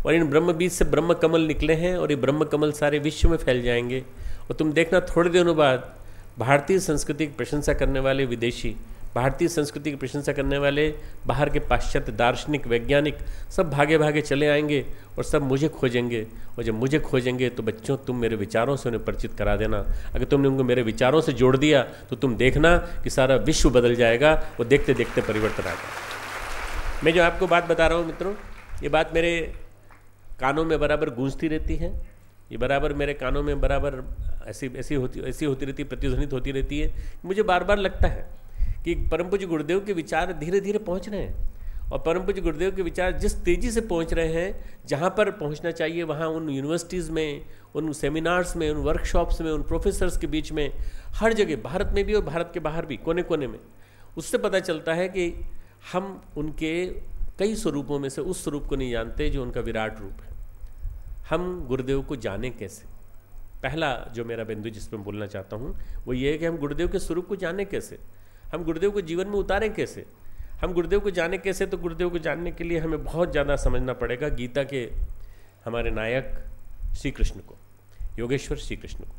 और इन ब्रह्म बीज से ब्रह्म कमल निकले हैं, और ये ब्रह्म कमल सारे विश्व में फैल जाएंगे। और तुम देखना, थोड़े दिनों बाद भारतीय संस्कृति की प्रशंसा करने वाले विदेशी, भारतीय संस्कृति की प्रशंसा करने वाले बाहर के पाश्चात्य दार्शनिक, वैज्ञानिक सब भागे भागे चले आएंगे और सब मुझे खोजेंगे। और जब मुझे खोजेंगे तो बच्चों तुम मेरे विचारों से उन्हें परिचित करा देना। अगर तुमने उनको मेरे विचारों से जोड़ दिया तो तुम देखना कि सारा विश्व बदल जाएगा, वो देखते देखते परिवर्तन आएगा। मैं जो आपको बात बता रहा हूँ मित्रों, ये बात मेरे कानों में बराबर गूंजती रहती है, ये बराबर मेरे कानों में बराबर ऐसी होती रहती, प्रतिध्वनित होती रहती है। मुझे बार बार लगता है कि परम पूज्य गुरुदेव के विचार धीरे धीरे पहुंच रहे हैं, और परम पूज्य गुरुदेव के विचार जिस तेजी से पहुंच रहे हैं, जहां पर पहुंचना चाहिए वहां, उन यूनिवर्सिटीज़ में, उन सेमिनार्स में, उन वर्कशॉप्स में, उन प्रोफेसर्स के बीच में, हर जगह, भारत में भी और भारत के बाहर भी, कोने कोने में उससे पता चलता है कि हम उनके कई स्वरूपों में से उस स्वरूप को नहीं जानते जो उनका विराट रूप है। हम गुरुदेव को जाने कैसे? पहला जो मेरा बिंदु जिस पर बोलना चाहता हूँ वो ये है कि हम गुरुदेव के स्वरूप को जाने कैसे, हम गुरुदेव को जीवन में उतारें कैसे, हम गुरुदेव को जाने कैसे। तो गुरुदेव को जानने के लिए हमें बहुत ज़्यादा समझना पड़ेगा गीता के हमारे नायक श्री कृष्ण को, योगेश्वर श्री कृष्ण को।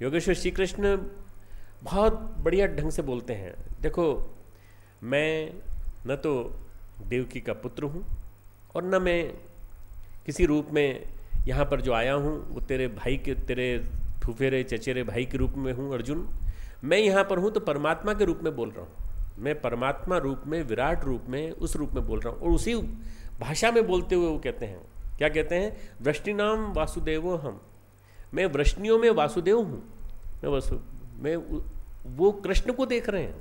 योगेश्वर श्री कृष्ण बहुत बढ़िया ढंग से बोलते हैं, देखो मैं न तो देवकी का पुत्र हूँ और न मैं किसी रूप में यहाँ पर जो आया हूँ वो तेरे भाई के, तेरे फुफेरे चचेरे भाई के रूप में हूँ अर्जुन। मैं यहाँ पर हूँ तो परमात्मा के रूप में बोल रहा हूँ, मैं परमात्मा रूप में, विराट रूप में, उस रूप में बोल रहा हूँ। और उसी भाषा में बोलते हुए वो कहते हैं, क्या कहते हैं? वृष्णिनाम वासुदेवो हम, मैं वृष्णियों में वासुदेव हूँ। मैं वो कृष्ण को देख रहे हैं,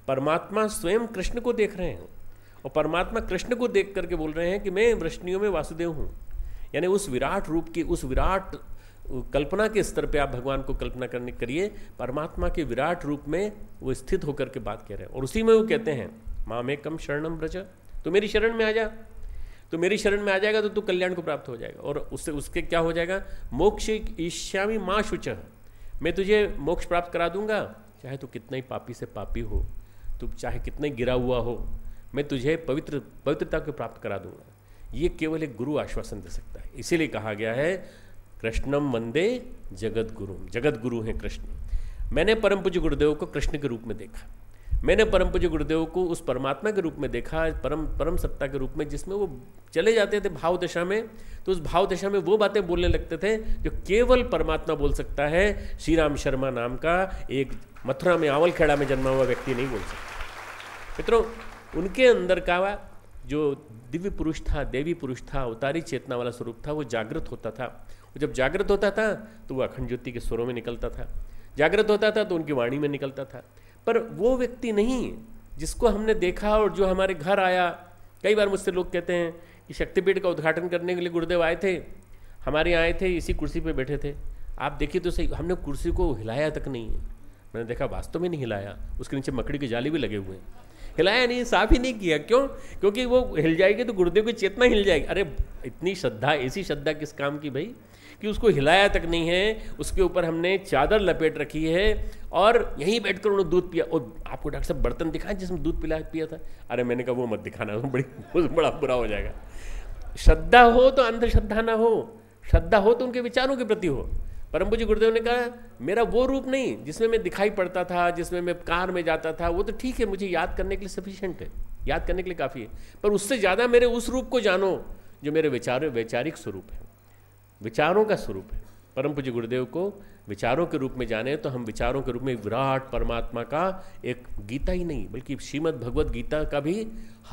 परमात्मा स्वयं कृष्ण को देख रहे हैं और परमात्मा कृष्ण को देख करके बोल रहे हैं कि मैं वृष्णियों में वासुदेव हूँ। यानी उस विराट रूप की, उस विराट कल्पना के स्तर पे आप भगवान को कल्पना करने करिए, परमात्मा के विराट रूप में वो स्थित होकर के बात कह रहे हैं। और उसी में वो कहते हैं मामेकम शरणम व्रज, तो मेरी शरण में आ जा, तो मेरी शरण में आ जाएगा तो तू कल्याण को प्राप्त हो जाएगा। और उससे उसके क्या हो जाएगा? मोक्ष ईश्यामी माँ शुच, मैं तुझे मोक्ष प्राप्त करा दूंगा, चाहे तू कितना ही पापी से पापी हो, तू चाहे कितना ही गिरा हुआ हो, मैं तुझे पवित्रता को प्राप्त करा दूंगा। ये केवल एक गुरु आश्वासन दे सकता है। इसीलिए कहा गया है कृष्णम वंदे जगत गुरु, जगत गुरु हैं कृष्ण। मैंने परम पूज्य गुरुदेव को कृष्ण के रूप में देखा, मैंने परम पूज्य गुरुदेव को उस परमात्मा के रूप में देखा, परम सत्ता के रूप में, जिसमें वो चले जाते थे भाव दशा में, तो उस भाव दशा में वो बातें बोलने लगते थे जो केवल परमात्मा बोल सकता है। श्री राम शर्मा नाम का एक मथुरा में आवलखेड़ा में जन्मा हुआ व्यक्ति नहीं बोल सकता। मित्रों, उनके अंदर का जो दिव्य पुरुष था, देवी पुरुष था, अवतारी चेतना वाला स्वरूप था, वो जागृत होता था। वो जब जागृत होता था तो वो अखंड ज्योति के स्वरों में निकलता था, जागृत होता था तो उनकी वाणी में निकलता था। पर वो व्यक्ति नहीं जिसको हमने देखा और जो हमारे घर आया। कई बार मुझसे लोग कहते हैं कि शक्तिपीठ का उद्घाटन करने के लिए गुरुदेव आए थे, हमारे यहाँ आए थे, इसी कुर्सी पे बैठे थे, आप देखिए तो सही, हमने कुर्सी को हिलाया तक नहीं है। मैंने देखा वास्तव में नहीं हिलाया, उसके नीचे मकड़ी की जाली भी लगे हुए हैं, हिलाया नहीं, साफ ही नहीं किया। क्यों? क्योंकि वो हिल जाएगी तो गुरुदेव की चेतना हिल जाएगी। अरे इतनी श्रद्धा, ऐसी श्रद्धा किस काम की भाई कि उसको हिलाया तक नहीं है, उसके ऊपर हमने चादर लपेट रखी है और यहीं बैठकर उन्होंने दूध पिया। और आपको डॉक्टर साहब बर्तन दिखाएं जिसमें दूध पिया था। अरे मैंने कहा वो मत दिखाना, बड़ा बुरा हो जाएगा। श्रद्धा हो तो अंधश्रद्धा ना हो, श्रद्धा हो तो उनके विचारों के प्रति हो। परम पूज्य गुरुदेव ने कहा मेरा वो रूप नहीं जिसमें मैं दिखाई पड़ता था, जिसमें मैं कार में जाता था, वो तो ठीक है, मुझे याद करने के लिए सफिशिएंट है, याद करने के लिए काफ़ी है, पर उससे ज़्यादा मेरे उस रूप को जानो जो मेरे वैचारिक स्वरूप है, विचारों का स्वरूप है। परम पूज्य गुरुदेव को विचारों के रूप में जाने तो हम विचारों के रूप में विराट परमात्मा का एक गीता ही नहीं बल्कि श्रीमद् भगवद गीता का भी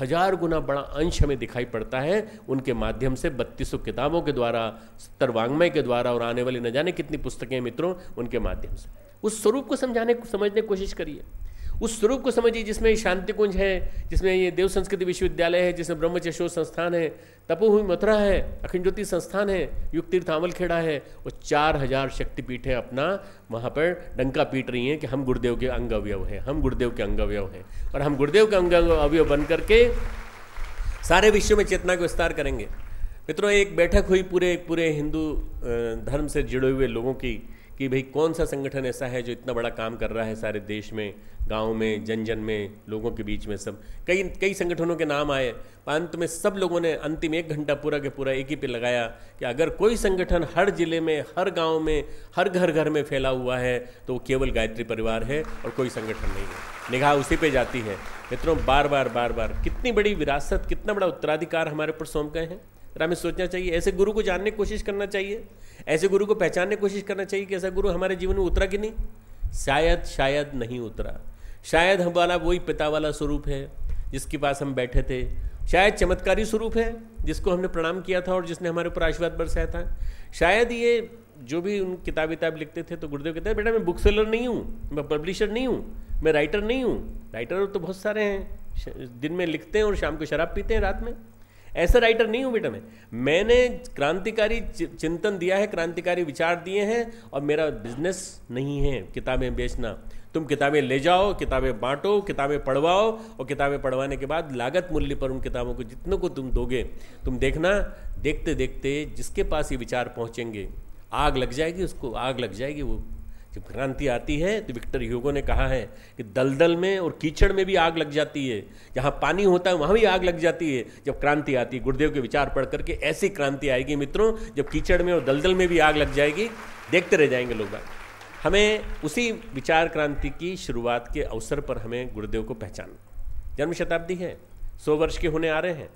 1000 गुना बड़ा अंश हमें दिखाई पड़ता है उनके माध्यम से। 3200 किताबों के द्वारा, 70 वाङ्मय के द्वारा और आने वाली न जाने कितनी पुस्तकें मित्रों उनके माध्यम से। उस स्वरूप को समझने की कोशिश करिए, उस स्वरूप को समझिए जिसमें शांति कुंज है, जिसमें ये देव संस्कृति विश्वविद्यालय है, जिसमें ब्रह्मचर्य संस्थान है, तपोभूमि मथुरा है, अखंड ज्योति संस्थान है, युग तीर्थ आवलखेड़ा है और 4000 शक्तिपीठ है अपना वहाँ पर डंका पीट रही हैं कि हम गुरुदेव के अंग अवयव हैं, हम गुरुदेव के अंग अवयव हैं और हम गुरुदेव के अंग अवयव बन करके सारे विश्व में चेतना का विस्तार करेंगे। मित्रों, एक बैठक हुई पूरे हिंदू धर्म से जुड़े हुए लोगों की कि भाई कौन सा संगठन ऐसा है जो इतना बड़ा काम कर रहा है सारे देश में, गांव में, जन में, लोगों के बीच में। सब कई संगठनों के नाम आए, अंत में सब लोगों ने अंतिम 1 घंटा पूरा के पूरा एक ही पे लगाया कि अगर कोई संगठन हर जिले में, हर गांव में, हर घर में फैला हुआ है तो वो केवल गायत्री परिवार है और कोई संगठन नहीं है। निगाह उसी पे जाती है। मित्रों, बार बार कितनी बड़ी विरासत, कितना बड़ा उत्तराधिकार हमारे ऊपर सौंप गए हैं। हमें सोचना चाहिए, ऐसे गुरु को जानने की कोशिश करना चाहिए, ऐसे गुरु को पहचानने की कोशिश करना चाहिए कि ऐसा गुरु हमारे जीवन में उतरा कि नहीं। शायद नहीं उतरा, शायद हमारा वही पिता वाला स्वरूप है जिसके पास हम बैठे थे, शायद चमत्कारी स्वरूप है जिसको हमने प्रणाम किया था और जिसने हमारे ऊपर आशीर्वाद बरसाया था। शायद ये जो भी उन किताब लिखते थे तो गुरुदेव कहते हैं बेटा मैं बुक सेलर नहीं हूँ, मैं पब्लिशर नहीं हूँ, मैं राइटर नहीं हूँ। राइटर तो बहुत सारे हैं, दिन में लिखते हैं और शाम को शराब पीते हैं रात में। ऐसा राइटर नहीं हूं बेटा मैंने क्रांतिकारी चिंतन दिया है, क्रांतिकारी विचार दिए हैं, और मेरा बिजनेस नहीं है किताबें बेचना। तुम किताबें ले जाओ, किताबें बांटो, किताबें पढ़वाओ, और किताबें पढ़वाने के बाद लागत मूल्य पर उन किताबों को जितनों को तुम दोगे, तुम देखना देखते देखते जिसके पास ये विचार पहुंचेंगे आग लग जाएगी, उसको आग लग जाएगी। वो जब क्रांति आती है तो विक्टर ह्यूगो ने कहा है कि दलदल में और कीचड़ में भी आग लग जाती है, जहां पानी होता है वहां भी आग लग जाती है जब क्रांति आती है। गुरुदेव के विचार पढ़ करके ऐसी क्रांति आएगी मित्रों, जब कीचड़ में और दलदल में भी आग लग जाएगी, देखते रह जाएंगे लोग। हमें उसी विचार क्रांति की शुरुआत के अवसर पर हमें गुरुदेव को पहचानना। जन्म शताब्दी है, 100 वर्ष के होने आ रहे हैं।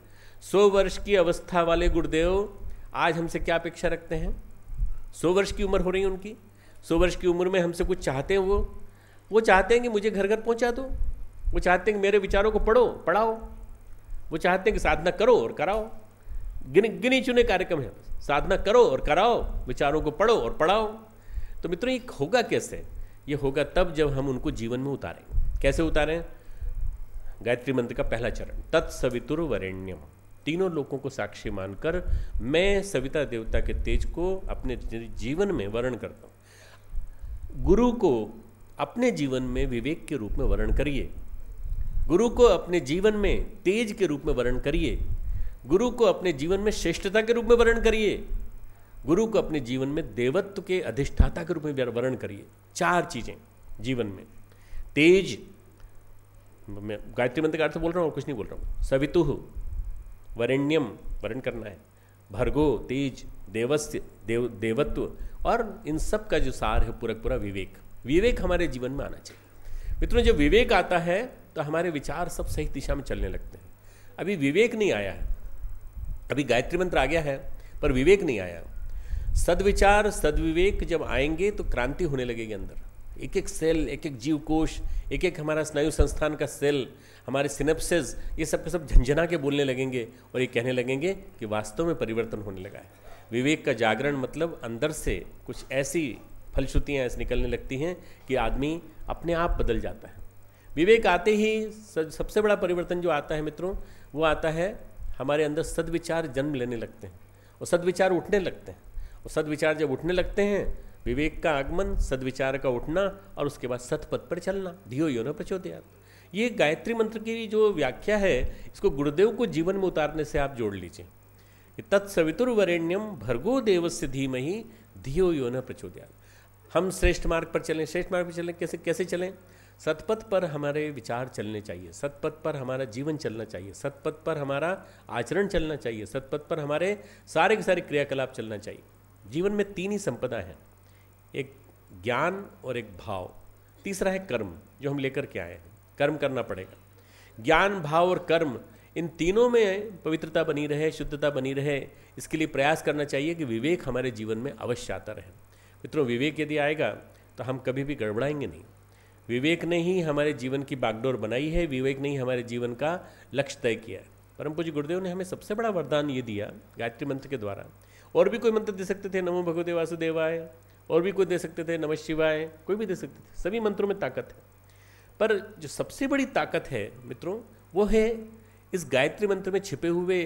100 वर्ष की अवस्था वाले गुरुदेव आज हमसे क्या अपेक्षा रखते हैं? 100 वर्ष की उम्र हो रही है उनकी। 100 वर्ष की उम्र में हमसे कुछ चाहते हैं। वो चाहते हैं कि मुझे घर घर पहुंचा दो, वो चाहते हैं कि मेरे विचारों को पढ़ाओ, वो चाहते हैं कि साधना करो और कराओ। गिनी चुने कार्यक्रम है, साधना करो और कराओ, विचारों को पढ़ो और पढ़ाओ। तो मित्रों ये होगा कैसे? ये होगा तब जब हम उनको जीवन में उतारेंगे। कैसे उतारें? गायत्री मंत्र का पहला चरण, तत्सवितुर्वरेण्यम, तीनों लोगों को साक्षी मानकर मैं सविता देवता के तेज को अपने जीवन में वर्ण करता हूं। गुरु को अपने जीवन में विवेक के रूप में वर्ण करिए, गुरु को अपने जीवन में तेज के रूप में वर्ण करिए, गुरु को अपने जीवन में श्रेष्ठता के रूप में वर्ण करिए, गुरु को अपने जीवन में देवत्व के अधिष्ठाता के रूप में वर्ण करिए। 4 चीजें जीवन में। तेज, मैं गायत्री मंत्र का अर्थ बोल रहा हूं, कुछ नहीं बोल रहा हूं। सवितुः वरेण्यम, वर्ण करना है। भर्गो, तेज, देवस्य, देवत्व, और इन सब का जो सार है पूरा विवेक। विवेक हमारे जीवन में आना चाहिए। मित्रों जब विवेक आता है तो हमारे विचार सब सही दिशा में चलने लगते हैं। अभी विवेक नहीं आया है, अभी गायत्री मंत्र आ गया है पर विवेक नहीं आया। सद्विचार सद्विवेक जब आएंगे तो क्रांति होने लगेगी अंदर। एक एक सेल, एक एक जीव कोश, एक एक हमारा स्नायु संस्थान का सेल, हमारे सिनेप्सेस, ये सब के सब झंझना के बोलने लगेंगे और ये कहने लगेंगे कि वास्तव में परिवर्तन होने लगा है। विवेक का जागरण मतलब अंदर से कुछ ऐसी फलश्रुतियाँ ऐसे निकलने लगती हैं कि आदमी अपने आप बदल जाता है। विवेक आते ही सबसे बड़ा परिवर्तन जो आता है मित्रों, वो आता है हमारे अंदर सद्विचार जन्म लेने लगते हैं और सद्विचार उठने लगते हैं। और सद्विचार जब उठने लगते हैं, विवेक का आगमन, सद्विचार का उठना, और उसके बाद सतपथ पर चलना। धियो यो न प्रचोदयात्। ये गायत्री मंत्र की जो व्याख्या है, इसको गुरुदेव को जीवन में उतारने से आप जोड़ लीजिए। तत्सवितुर्वरेण्यम भर्गो देवस्य धीमहि धियो यो न प्रचोदयात्। हम श्रेष्ठ मार्ग पर चलें। श्रेष्ठ मार्ग पर चलें कैसे चलें? सतपथ पर हमारे विचार चलने चाहिए, सतपथ पर हमारा जीवन चलना चाहिए, सतपथ पर हमारा आचरण चलना चाहिए, सतपथ पर हमारे सारे के सारे क्रियाकलाप चलना चाहिए। जीवन में 3 ही संपदा है, एक ज्ञान और एक भाव, तीसरा है कर्म जो हम लेकर के आए हैं। कर्म करना पड़ेगा। ज्ञान, भाव और कर्म, इन तीनों में पवित्रता बनी रहे, शुद्धता बनी रहे, इसके लिए प्रयास करना चाहिए कि विवेक हमारे जीवन में अवश्य आता रहे। मित्रों विवेक यदि आएगा तो हम कभी भी गड़बड़ाएंगे नहीं। विवेक ने ही हमारे जीवन की बागडोर बनाई है, विवेक ने ही हमारे जीवन का लक्ष्य तय किया है। परम पूज्य गुरुदेव ने हमें सबसे बड़ा वरदान ये दिया गायत्री मंत्र के द्वारा। और भी कोई मंत्र दे सकते थे, नमो भगवते वासुदेवाय, और भी कोई दे सकते थे, नमः शिवाय, कोई भी दे सकते थे। सभी मंत्रों में ताकत है, पर जो सबसे बड़ी ताकत है मित्रों वो है इस गायत्री मंत्र में छिपे हुए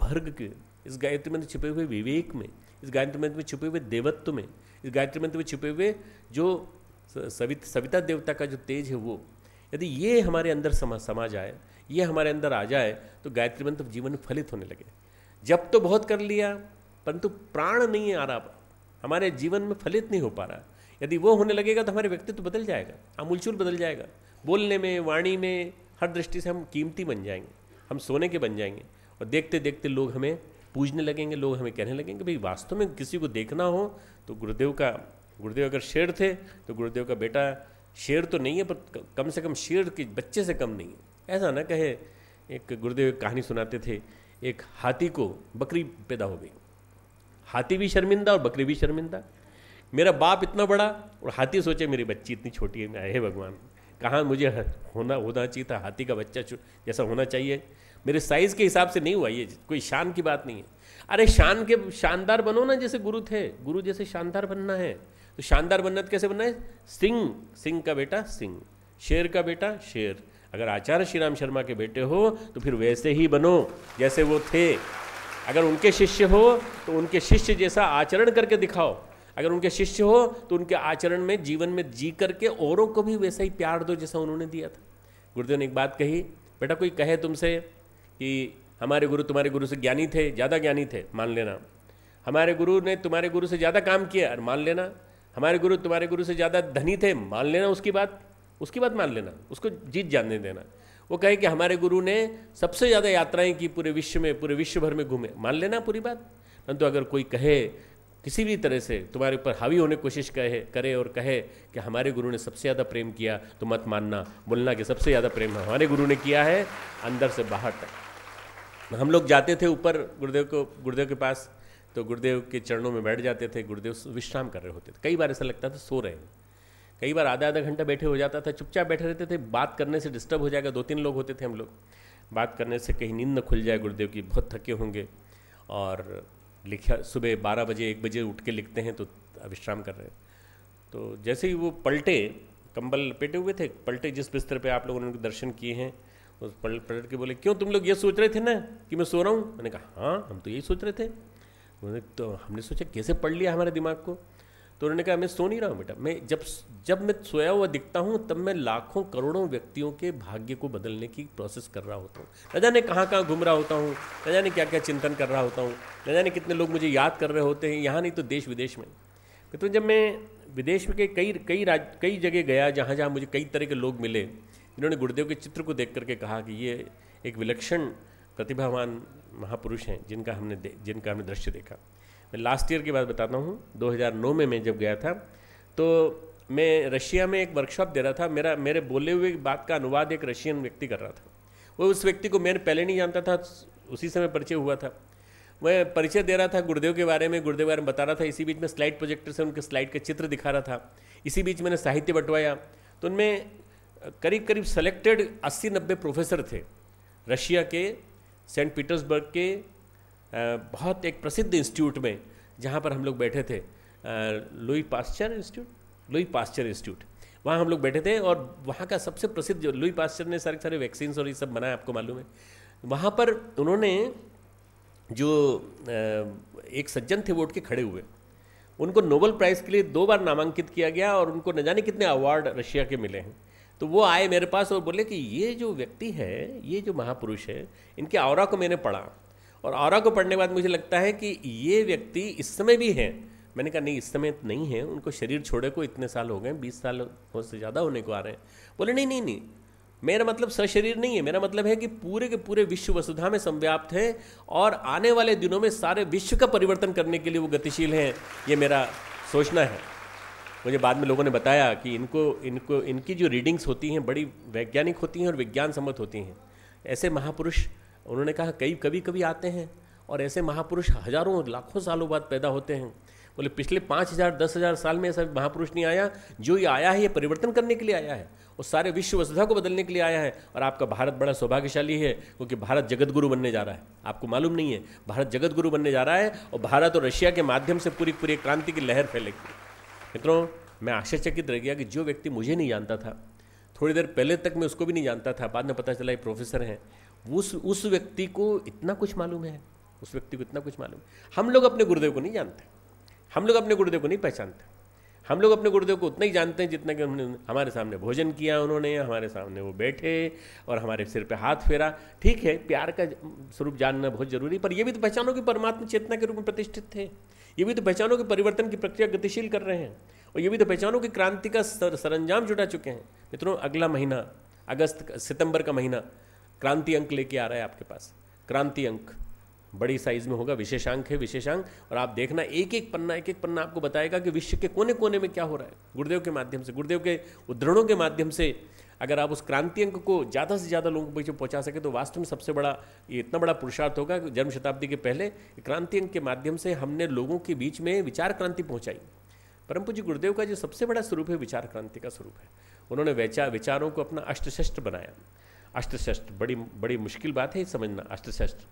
भर्ग के, इस गायत्री मंत्र छिपे हुए विवेक में, इस गायत्री मंत्र में छिपे हुए देवत्व में, इस गायत्री मंत्र में छिपे हुए जो सविता देवता का जो तेज है वो, यदि ये हमारे अंदर समा जाए, ये हमारे अंदर आ जाए तो गायत्री मंत्र जीवन में फलित होने लगे। जब तो बहुत कर लिया परंतु प्राण नहीं आ रहा, हमारे जीवन में फलित नहीं हो पा रहा। यदि वो होने लगेगा तो हमारे व्यक्तित्व बदल जाएगा, आमूलचूल बदल जाएगा। बोलने में, वाणी में, हर दृष्टि से हम कीमती बन जाएंगे, हम सोने के बन जाएंगे, और देखते देखते लोग हमें पूजने लगेंगे, लोग हमें कहने लगेंगे भाई वास्तव में किसी को देखना हो तो गुरुदेव अगर शेर थे तो गुरुदेव का बेटा शेर तो नहीं है पर कम से कम शेर के बच्चे से कम नहीं है। ऐसा ना कहे। एक गुरुदेव एक कहानी सुनाते थे, एक हाथी को बकरी पैदा हो गई, हाथी भी शर्मिंदा और बकरी भी शर्मिंदा। मेरा बाप इतना बड़ा और हाथी सोचे मेरी बच्ची इतनी छोटी है, हे भगवान कहाँ मुझे होना चाहिए था हाथी का बच्चा जैसा होना चाहिए, मेरे साइज के हिसाब से नहीं हुआ। ये कोई शान की बात नहीं है। अरे शानदार बनो ना, जैसे गुरु थे, गुरु जैसे शानदार बनना है। तो शानदार बनना कैसे बनना है? सिंह का बेटा सिंह, शेर का बेटा शेर। अगर आचार्य श्री राम शर्मा के बेटे हो तो फिर वैसे ही बनो जैसे वो थे। अगर उनके शिष्य हो तो उनके शिष्य जैसा आचरण करके दिखाओ। अगर उनके शिष्य हो तो उनके आचरण में, जीवन में जी करके औरों को भी वैसा ही प्यार दो जैसा उन्होंने दिया था। गुरुदेव ने एक बात कही, बेटा कोई कहे तुमसे कि हमारे गुरु तुम्हारे गुरु से ज्ञानी थे, ज़्यादा ज्ञानी थे, मान लेना। हमारे गुरु ने तुम्हारे गुरु से ज़्यादा काम किया, और मान लेना। हमारे गुरु तुम्हारे गुरु से ज़्यादा धनी थे, मान लेना। उसकी बात मान लेना, उसको जीत जानने देना। वो कहे कि हमारे गुरु ने सबसे ज़्यादा यात्राएं की पूरे विश्व में, पूरे विश्व भर में घूमे, मान लेना पूरी बात। परंतु अगर कोई कहे किसी भी तरह से तुम्हारे ऊपर हावी होने की कोशिश करे और कहे कि हमारे गुरु ने सबसे ज़्यादा प्रेम किया, तो मत मानना, बोलना कि सबसे ज़्यादा प्रेम हमारे गुरु ने किया है अंदर से बाहर तक। हम लोग जाते थे ऊपर गुरुदेव के पास, तो गुरुदेव के चरणों में बैठ जाते थे। गुरुदेव विश्राम कर रहे होते थे, कई बार ऐसा लगता था सो रहे हैं, कई बार आधा घंटा बैठे हो जाता था, चुपचाप बैठे रहते थे। बात करने से डिस्टर्ब हो जाएगा, 2-3 लोग होते थे हम लोग, बात करने से कहीं नींद न खुल जाए गुरुदेव की, बहुत थके होंगे। और लिखा सुबह 12 बजे 1 बजे उठ के लिखते हैं तो विश्राम कर रहे हैं। तो जैसे ही वो पलटे, कंबल लपेटे हुए थे, पलटे जिस बिस्तर पे आप लोगों ने उनके दर्शन किए हैं, उस पलट के बोले, क्यों तुम लोग ये सोच रहे थे ना कि मैं सो रहा हूँ? मैंने कहा हाँ, हम तो यही सोच रहे थे। उन्होंने तो हमने सोचा कैसे पढ़ लिया हमारे दिमाग को। तो उन्होंने कहा मैं सो नहीं रहा हूँ बेटा, मैं जब मैं सोया हुआ दिखता हूँ तब मैं लाखों करोड़ों व्यक्तियों के भाग्य को बदलने की प्रोसेस कर रहा होता हूँ। न जाने कहाँ कहाँ घूम रहा होता हूँ, न जाने क्या क्या चिंतन कर रहा होता हूँ, न जाने कितने लोग मुझे याद कर रहे होते हैं, यहाँ नहीं तो देश विदेश में। तो जब मैं विदेश में कई जगह गया जहाँ जहाँ मुझे कई तरह के लोग मिले, इन्होंने गुरुदेव के चित्र को देख करके कहा कि ये एक विलक्षण प्रतिभावान महापुरुष हैं जिनका हमने दृश्य देखा। मैं लास्ट ईयर की बात बताता हूँ। 2009 में मैं जब गया था तो मैं रशिया में एक वर्कशॉप दे रहा था। मेरे बोले हुए बात का अनुवाद एक रशियन व्यक्ति कर रहा था। वो उस व्यक्ति को मैंने पहले नहीं जानता था, उसी समय परिचय हुआ था। मैं परिचय दे रहा था गुरुदेव के बारे में बता रहा था। इसी बीच में स्लाइड प्रोजेक्टर से उनके स्लाइड के चित्र दिखा रहा था। इसी बीच मैंने साहित्य बंटवाया। तो उनमें करीब सेलेक्टेड 80-90 प्रोफेसर थे रशिया के सेंट पीटर्सबर्ग के बहुत एक प्रसिद्ध इंस्टीट्यूट में, जहाँ पर हम लोग बैठे थे, लुई पास्चर इंस्टीट्यूट, वहाँ हम लोग बैठे थे। और वहाँ का सबसे प्रसिद्ध, जो लुई पास्चर ने सारे वैक्सीन्स और ये सब बनाया, आपको मालूम है। वहाँ पर उन्होंने जो एक सज्जन थे वो उठ के खड़े हुए, उनको नोबेल प्राइज़ के लिए 2 बार नामांकित किया गया और उनको न जाने कितने अवार्ड रशिया के मिले हैं। तो वो आए मेरे पास और बोले कि ये जो व्यक्ति है, ये जो महापुरुष है, इनके ऑरा को मैंने पढ़ा और ऑरा को पढ़ने के बाद मुझे लगता है कि ये व्यक्ति इस समय भी हैं। मैंने कहा नहीं, इस समय नहीं है, उनको शरीर छोड़े को इतने साल हो गए, 20 साल से ज़्यादा होने को आ रहे हैं। बोले नहीं, मेरा मतलब सशरीर नहीं है, मेरा मतलब है कि पूरे के पूरे विश्व वसुधा में संव्याप्त है और आने वाले दिनों में सारे विश्व का परिवर्तन करने के लिए वो गतिशील हैं। ये मेरा सोचना है। मुझे बाद में लोगों ने बताया कि इनकी जो रीडिंग्स होती हैं बड़ी वैज्ञानिक होती हैं और विज्ञान सम्मत होती हैं। ऐसे महापुरुष, उन्होंने कहा, कभी आते हैं और ऐसे महापुरुष हजारों लाखों सालों बाद पैदा होते हैं। बोले पिछले 5000-10,000 साल में ऐसा महापुरुष नहीं आया। जो ये आया है ये परिवर्तन करने के लिए आया है और सारे विश्व वसुधा को बदलने के लिए आया है। और आपका भारत बड़ा सौभाग्यशाली है क्योंकि भारत जगत गुरु बनने जा रहा है। आपको मालूम नहीं है, भारत जगत गुरु बनने जा रहा है और भारत और रशिया के माध्यम से पूरी क्रांति की लहर फैलेगी। मित्रों, मैं आश्चर्यचकित रह गया कि जो व्यक्ति मुझे नहीं जानता था, थोड़ी देर पहले तक मैं उसको भी नहीं जानता था, बाद में पता चला ये प्रोफेसर हैं, उस व्यक्ति को इतना कुछ मालूम है, उस व्यक्ति को इतना कुछ मालूम। हम लोग अपने गुरुदेव को नहीं जानते, हम लोग अपने गुरुदेव को नहीं पहचानते। हम लोग अपने गुरुदेव को उतना ही जानते हैं जितना कि उन्होंने हमारे सामने भोजन किया, उन्होंने हमारे सामने वो बैठे और हमारे सिर पे हाथ फेरा। ठीक है, प्यार का स्वरूप जानना बहुत जरूरी, पर यह भी तो पहचानो कि परमात्मा चेतना के रूप में प्रतिष्ठित थे। ये भी तो पहचानो कि परिवर्तन की प्रक्रिया गतिशील कर रहे हैं और ये भी तो पहचानो कि क्रांति का सरंजाम जुटा चुके हैं। मित्रों, अगला महीना सितंबर का महीना क्रांति अंक लेके आ रहा है आपके पास। क्रांति अंक बड़ी साइज में होगा, विशेषांक है, विशेषांक। और आप देखना एक एक पन्ना आपको बताएगा कि विश्व के कोने कोने में क्या हो रहा है। गुरुदेव के माध्यम से, गुरुदेव के उद्धरणों के माध्यम से अगर आप उस क्रांति अंक को ज़्यादा से ज़्यादा लोगों के बीच में पहुँचा सके तो वास्तव में सबसे बड़ा ये इतना बड़ा पुरुषार्थ होगा कि जन्म शताब्दी के पहले क्रांति अंक के माध्यम से हमने लोगों के बीच में विचार क्रांति पहुँचाई। परम पूज्य गुरुदेव का जो सबसे बड़ा स्वरूप है विचार क्रांति का स्वरूप है। उन्होंने विचारों को अपना अष्टशस्त्र बनाया। अष्टशस्त्र बड़ी मुश्किल बात है समझना। अष्टशस्त्र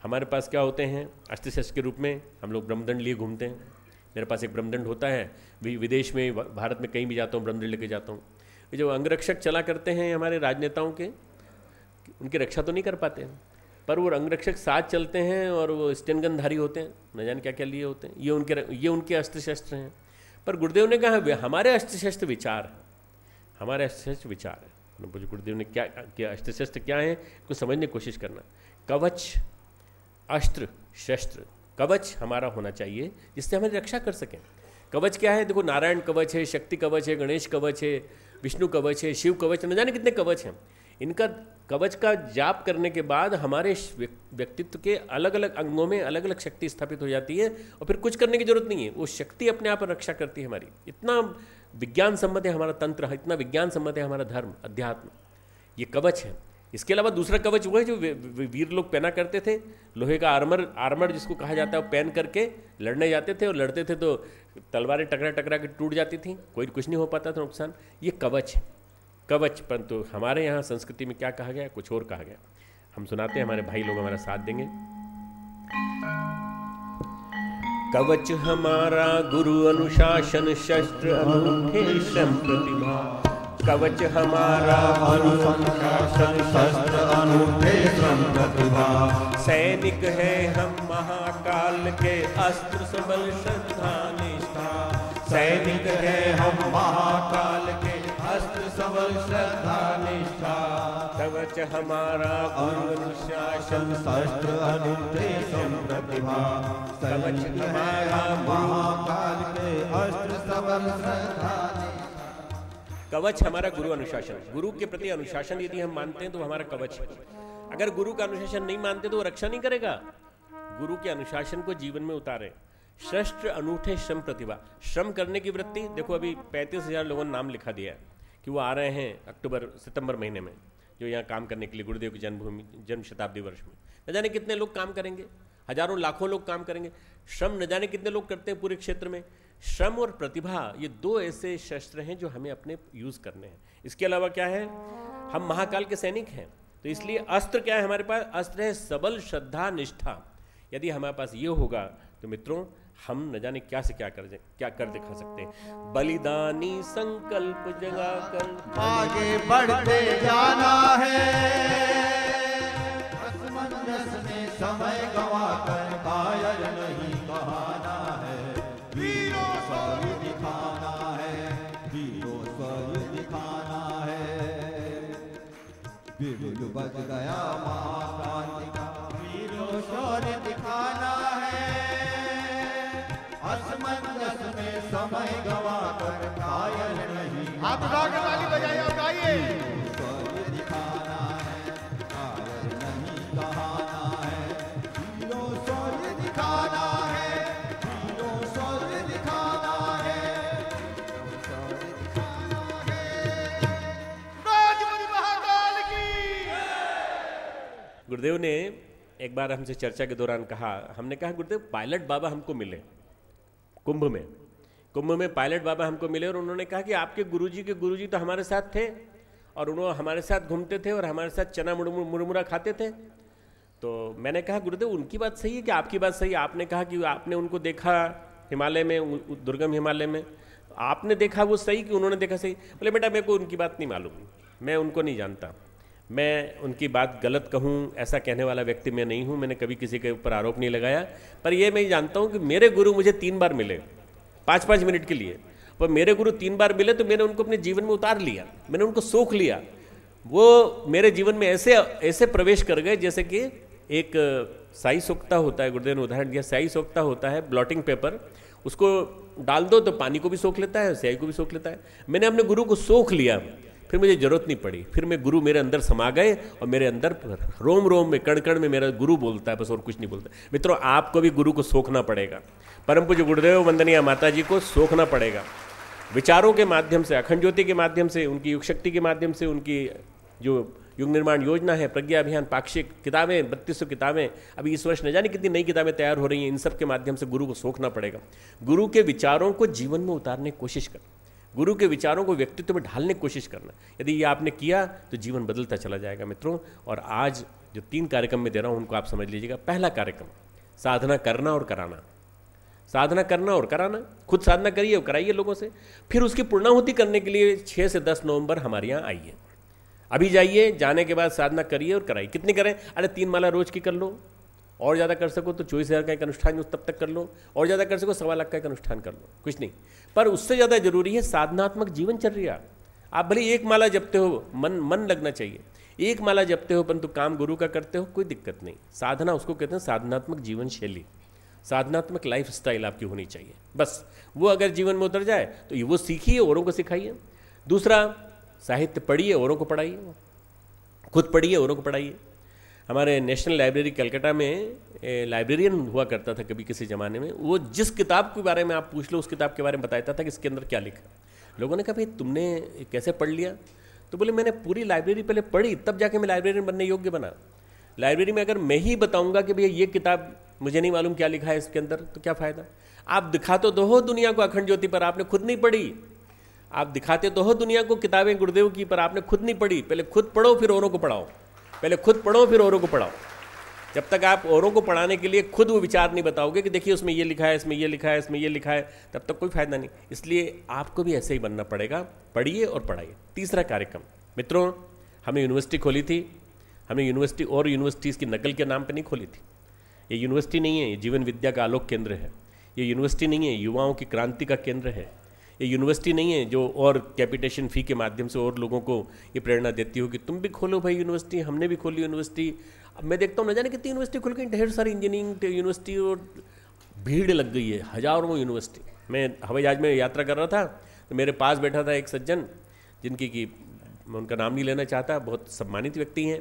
हमारे पास क्या होते हैं? अष्टशस्त्र के रूप में हम लोग ब्रह्मदंड लिए घूमते हैं। मेरे पास एक ब्रह्मदंड होता है, विदेश में भारत में कहीं भी जाता हूँ ब्रह्मदंड लेके जाता हूँ। जो अंगरक्षक चला करते हैं हमारे राजनेताओं के, उनकी रक्षा तो नहीं कर पाते हैं, पर वो अंगरक्षक साथ चलते हैं और वो स्टेनगनधारी होते हैं, न जाने क्या क्या लिए होते हैं, ये उनके अस्त्र शस्त्र हैं। पर गुरुदेव ने कहा हमारे अस्त्र शस्त्र विचार है, हमारे अस्त्र शस्त्र विचार है। बोले गुरुदेव ने क्या अस्त्र शस्त्र क्या है, को समझने की कोशिश करना। कवच, अस्त्र शस्त्र, कवच हमारा होना चाहिए जिससे हमारी रक्षा कर सकें। कवच क्या है? देखो, नारायण कवच है, शक्ति कवच है, गणेश कवच है, विष्णु कवच है, शिव कवच, न जाने कितने कवच हैं। इनका कवच का जाप करने के बाद हमारे व्यक्तित्व के अलग अलग अंगों में अलग अलग शक्ति स्थापित हो जाती है और फिर कुछ करने की जरूरत नहीं है, वो शक्ति अपने आप रक्षा करती है हमारी। इतना विज्ञान सम्मत है हमारा तंत्र, इतना विज्ञान सम्मत है हमारा धर्म, अध्यात्म, ये कवच है। इसके अलावा दूसरा कवच वो है जो वीर लोग पहना करते थे, लोहे का आर्मर जिसको कहा जाता है, वो पहन करके लड़ने जाते थे और लड़ते थे तो तलवारें टकरा के टूट जाती थी, कोई कुछ नहीं हो पाता था नुकसान। ये कवच है, कवच। परंतु हमारे यहाँ संस्कृति में क्या कहा गया, कुछ और कहा गया। हम सुनाते हैं, हमारे भाई लोग हमारा साथ देंगे। कवच हमारा गुरु अनुशासन, शस्त्र अनूठे श्रम प्रतिभा। कवच हमारा अनुशासन, शस्त्र अनूठे श्रम प्रतिभा। सैनिक है हम महाकाल के, अस्त्र सबल श्रद्धा निष्ठा। सैनिक है हम महाकाल के, अस्त्र सबल श्रद्धा निष्ठा। कवच हमारा गुरु अनुशासन, शस्त्र अनूठे श्रम प्रतिभा। कवच हमारा महाकाल के, अस्त्र सबल श्रद्धा। कवच हमारा गुरु अनुशासन। गुरु के प्रति अनुशासन यदि हम मानते हैं तो हमारा कवच है। अगर गुरु का अनुशासन नहीं मानते तो वो रक्षा नहीं करेगा। गुरु के अनुशासन को जीवन में उतारें। शस्त्र अनूठे श्रम प्रतिभा, श्रम करने की वृत्ति। देखो, अभी 35,000 लोगों ने नाम लिखा दिया है कि वो आ रहे हैं सितंबर महीने में, जो यहाँ काम करने के लिए गुरुदेव की जन्म शताब्दी वर्ष में। न जाने कितने लोग काम करेंगे, हजारों लाखों लोग काम करेंगे। श्रम न जाने कितने लोग करते हैं पूरे क्षेत्र में। श्रम और प्रतिभा, ये दो ऐसे शस्त्र हैं जो हमें अपने यूज करने हैं। इसके अलावा क्या है, हम महाकाल के सैनिक हैं, तो इसलिए अस्त्र क्या है हमारे पास? अस्त्र है सबल श्रद्धा निष्ठा। यदि हमारे पास ये होगा तो मित्रों, हम न जाने क्या से क्या कर दिखा सकते हैं। बलिदानी संकल्प जगा कर आगे बढ़ते जाना है, असमंजस में समय गवा कर कायल नहीं कहाना है। वीरों शौर्य दिखाना है, वीरों शौर्य दिखाना है। बिरबुल बज गया महाकाल का, वीरों शौर्य दिखाना है। असमंजस में समय गवा कर कायल नहीं। आप उठा के ताली बजाइए और गाइए। शौर्य दिखाना है, कायल नहीं कहाना है। वीरों शौर्य दिखाना है, वीरों शौर्य दिखाना है, शौर्य दिखाना है। राजमणि महाकाल की। गुरुदेव ने एक बार हमसे चर्चा के दौरान कहा, हमने कहा गुरुदेव पायलट बाबा हमको मिले कुंभ में पायलट बाबा हमको मिले और उन्होंने कहा कि आपके गुरुजी तो हमारे साथ थे और उन्होंने हमारे साथ घूमते थे और हमारे साथ चना मुरमुरा खाते थे। तो मैंने कहा गुरुदेव उनकी बात सही है कि आपकी बात सही है? आपने कहा कि आपने उनको देखा हिमालय में, दुर्गम हिमालय में, आपने देखा वो सही कि उन्होंने देखा सही? बोले बेटा मेरे को उनकी बात नहीं मालूम, मैं उनको नहीं जानता, मैं उनकी बात गलत कहूँ ऐसा कहने वाला व्यक्ति मैं नहीं हूँ, मैंने कभी किसी के ऊपर आरोप नहीं लगाया। पर ये मैं जानता हूँ कि मेरे गुरु मुझे 3 बार मिले 5-5 मिनट के लिए, पर मेरे गुरु 3 बार मिले तो मैंने उनको अपने जीवन में उतार लिया, मैंने उनको सोख लिया। वो मेरे जीवन में ऐसे प्रवेश कर गए जैसे कि एक स्याही सोखता होता है, गुरुदेव ने उदाहरण दिया, स्याही सोखता होता है ब्लॉटिंग पेपर, उसको डाल दो तो पानी को भी सोख लेता है, स्याही को भी सोख लेता है। मैंने अपने गुरु को सोख लिया, फिर मुझे जरूरत नहीं पड़ी, फिर मैं गुरु मेरे अंदर समा गए और मेरे अंदर रोम रोम में कण कण में मेरा गुरु बोलता है, बस और कुछ नहीं बोलता। मित्रों आपको भी गुरु को सोखना पड़ेगा, परम पूज्य गुरुदेव वंदनीय माता जी को सोखना पड़ेगा, विचारों के माध्यम से, अखंड ज्योति के माध्यम से, उनकी युग शक्ति के माध्यम से, उनकी जो युग निर्माण योजना है, प्रज्ञा अभियान, पाक्षिक किताबें, 3200 किताबें, अभी इस वर्ष न जाने कितनी नई किताबें तैयार हो रही हैं, इन सब के माध्यम से गुरु को सोखना पड़ेगा। गुरु के विचारों को जीवन में उतारने की कोशिश कर, गुरु के विचारों को व्यक्तित्व में ढालने की कोशिश करना। यदि ये आपने किया तो जीवन बदलता चला जाएगा मित्रों। और आज जो 3 कार्यक्रम में दे रहा हूं उनको आप समझ लीजिएगा। पहला कार्यक्रम साधना करना और कराना, साधना करना और कराना, खुद साधना करिए और कराइए लोगों से। फिर उसकी पूर्णाहुति करने के लिए 6 से 10 नवंबर हमारे यहाँ आइए। अभी जाइए, जाने के बाद साधना करिए और कराइए। कितनी करें? अरे 3 माला रोज की कर लो, और ज़्यादा कर सको तो 24,000 का एक अनुष्ठान तब तक कर लो, और ज़्यादा कर सको 1.25 लाख का एक अनुष्ठान कर लो, कुछ नहीं। पर उससे ज़्यादा जरूरी है साधनात्मक जीवनचर्या। आप भले 1 माला जपते हो, मन लगना चाहिए। 1 माला जपते हो परंतु काम गुरु का करते हो, कोई दिक्कत नहीं। साधना उसको कहते हैं साधनात्मक जीवन शैली, साधनात्मक लाइफ स्टाइल आपकी होनी चाहिए। बस वो अगर जीवन में उतर जाए तो वो सीखिए, औरों को सिखाइए। दूसरा, साहित्य पढ़िए, औरों को पढ़ाइए, खुद पढ़िए, औरों को पढ़ाइए। हमारे नेशनल लाइब्रेरी कलकत्ता में लाइब्रेरियन हुआ करता था कभी किसी ज़माने में, वो जिस किताब के बारे में आप पूछ लो उस किताब के बारे में बताता था कि इसके अंदर क्या लिखा। लोगों ने कहा भाई तुमने कैसे पढ़ लिया? तो बोले मैंने पूरी लाइब्रेरी पहले पढ़ी, तब जाके मैं लाइब्रेरियन बनने योग्य बना। लाइब्रेरी में अगर मैं ही बताऊंगा कि भैया ये किताब मुझे नहीं मालूम क्या लिखा है इसके अंदर, तो क्या फ़ायदा? आप दिखा तो दो हो दुनिया को अखंड ज्योति, पर आपने खुद नहीं पढ़ी। आप दिखाते तो हो दुनिया को किताबें गुरुदेव की, पर आपने खुद नहीं पढ़ी। पहले खुद पढ़ो फिर औरों को पढ़ाओ, पहले खुद पढ़ो फिर औरों को पढ़ाओ। जब तक आप औरों को पढ़ाने के लिए खुद वो विचार नहीं बताओगे कि देखिए उसमें ये लिखा है, इसमें ये लिखा है, इसमें ये लिखा है, तब तक कोई फायदा नहीं। इसलिए आपको भी ऐसे ही बनना पड़ेगा, पढ़िए और पढ़ाइए। तीसरा कार्यक्रम, मित्रों, हमने यूनिवर्सिटी खोली थी। हमने यूनिवर्सिटी और यूनिवर्सिटीज़ की नकल के नाम पर नहीं खोली थी। ये यूनिवर्सिटी नहीं है, ये जीवन विद्या का आलोक केंद्र है। ये यूनिवर्सिटी नहीं है, युवाओं की क्रांति का केंद्र है। ये यूनिवर्सिटी नहीं है जो और कैपिटेशन फ़ी के माध्यम से और लोगों को ये प्रेरणा देती हो कि तुम भी खोलो भाई यूनिवर्सिटी। हमने भी खोली यूनिवर्सिटी। अब मैं देखता हूँ न जाने कितनी यूनिवर्सिटी खुल गई, ढेर सारी इंजीनियरिंग यूनिवर्सिटी, और भीड़ लग गई है, हज़ारों यूनिवर्सिटी। मैं हवाई जहाज में यात्रा कर रहा था तो मेरे पास बैठा था एक सज्जन, जिनकी कि मैं उनका नाम नहीं लेना चाहता, बहुत सम्मानित व्यक्ति हैं।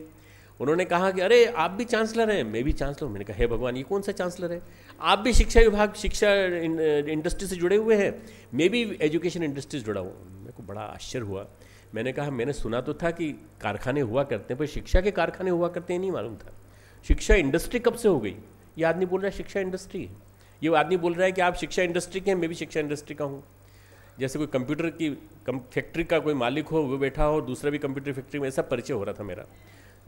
उन्होंने कहा कि अरे आप भी चांसलर हैं, मैं भी चांसलर। मैंने कहा हे भगवान, ये कौन सा चांसलर है? आप भी शिक्षा विभाग, शिक्षा इंडस्ट्री से जुड़े हुए हैं, मैं भी एजुकेशन इंडस्ट्री से जुड़ा हुआ। मेरे को बड़ा आश्चर्य हुआ। मैंने कहा मैंने सुना तो था कि कारखाने हुआ करते हैं, पर शिक्षा के कारखाने हुआ करते हैं नहीं मालूम था। शिक्षा इंडस्ट्री कब से हो गई? ये आदमी बोल रहा है शिक्षा इंडस्ट्री है। ये आदमी बोल रहा है कि आप शिक्षा इंडस्ट्री के हैं, मैं भी शिक्षा इंडस्ट्री का हूँ। जैसे कोई कंप्यूटर की फैक्ट्री का कोई मालिक हो, वो बैठा हो, दूसरा भी कंप्यूटर फैक्ट्री में, ऐसा परिचय हो रहा था मेरा।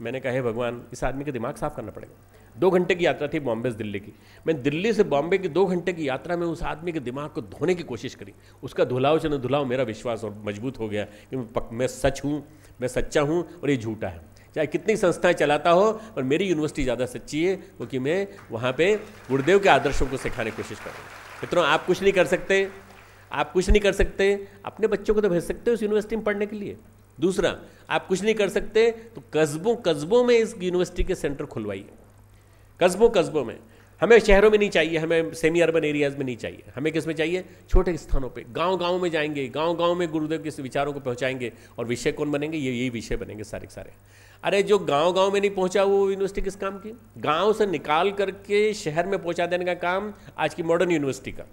मैंने कहा हे भगवान, इस आदमी का दिमाग साफ करना पड़ेगा। 2 घंटे की यात्रा थी बॉम्बे से दिल्ली की। मैं दिल्ली से बॉम्बे की 2 घंटे की यात्रा में उस आदमी के दिमाग को धोने की कोशिश करी। उसका धुलाओ चलो धुलाओ, मेरा विश्वास और मजबूत हो गया कि मैं सच हूँ, मैं सच्चा हूँ और ये झूठा है। चाहे कितनी संस्थाएं चलाता हो, और मेरी यूनिवर्सिटी ज़्यादा सच्ची है, क्योंकि मैं वहाँ पे गुरुदेव के आदर्शों को सिखाने की कोशिश कर रहा हूँ। मित्रों, आप कुछ नहीं कर सकते, आप कुछ नहीं कर सकते, अपने बच्चों को तो भेज सकते हो उस यूनिवर्सिटी में पढ़ने के लिए। दूसरा, आप कुछ नहीं कर सकते तो कस्बों में इस यूनिवर्सिटी के सेंटर खुलवाइए। कस्बों में। हमें शहरों में नहीं चाहिए, हमें सेमी अर्बन एरियाज में नहीं चाहिए। हमें किस में चाहिए? छोटे स्थानों पे, गांव में जाएंगे, गांव में गुरुदेव के विचारों को पहुंचाएंगे। और विषय कौन बनेंगे? यही विषय बनेंगे सारे के सारे। अरे जो गांव में नहीं पहुंचा वो यूनिवर्सिटी किस काम की? गाँव से निकाल करके शहर में पहुँचा देने का काम आज की मॉडर्न यूनिवर्सिटी का।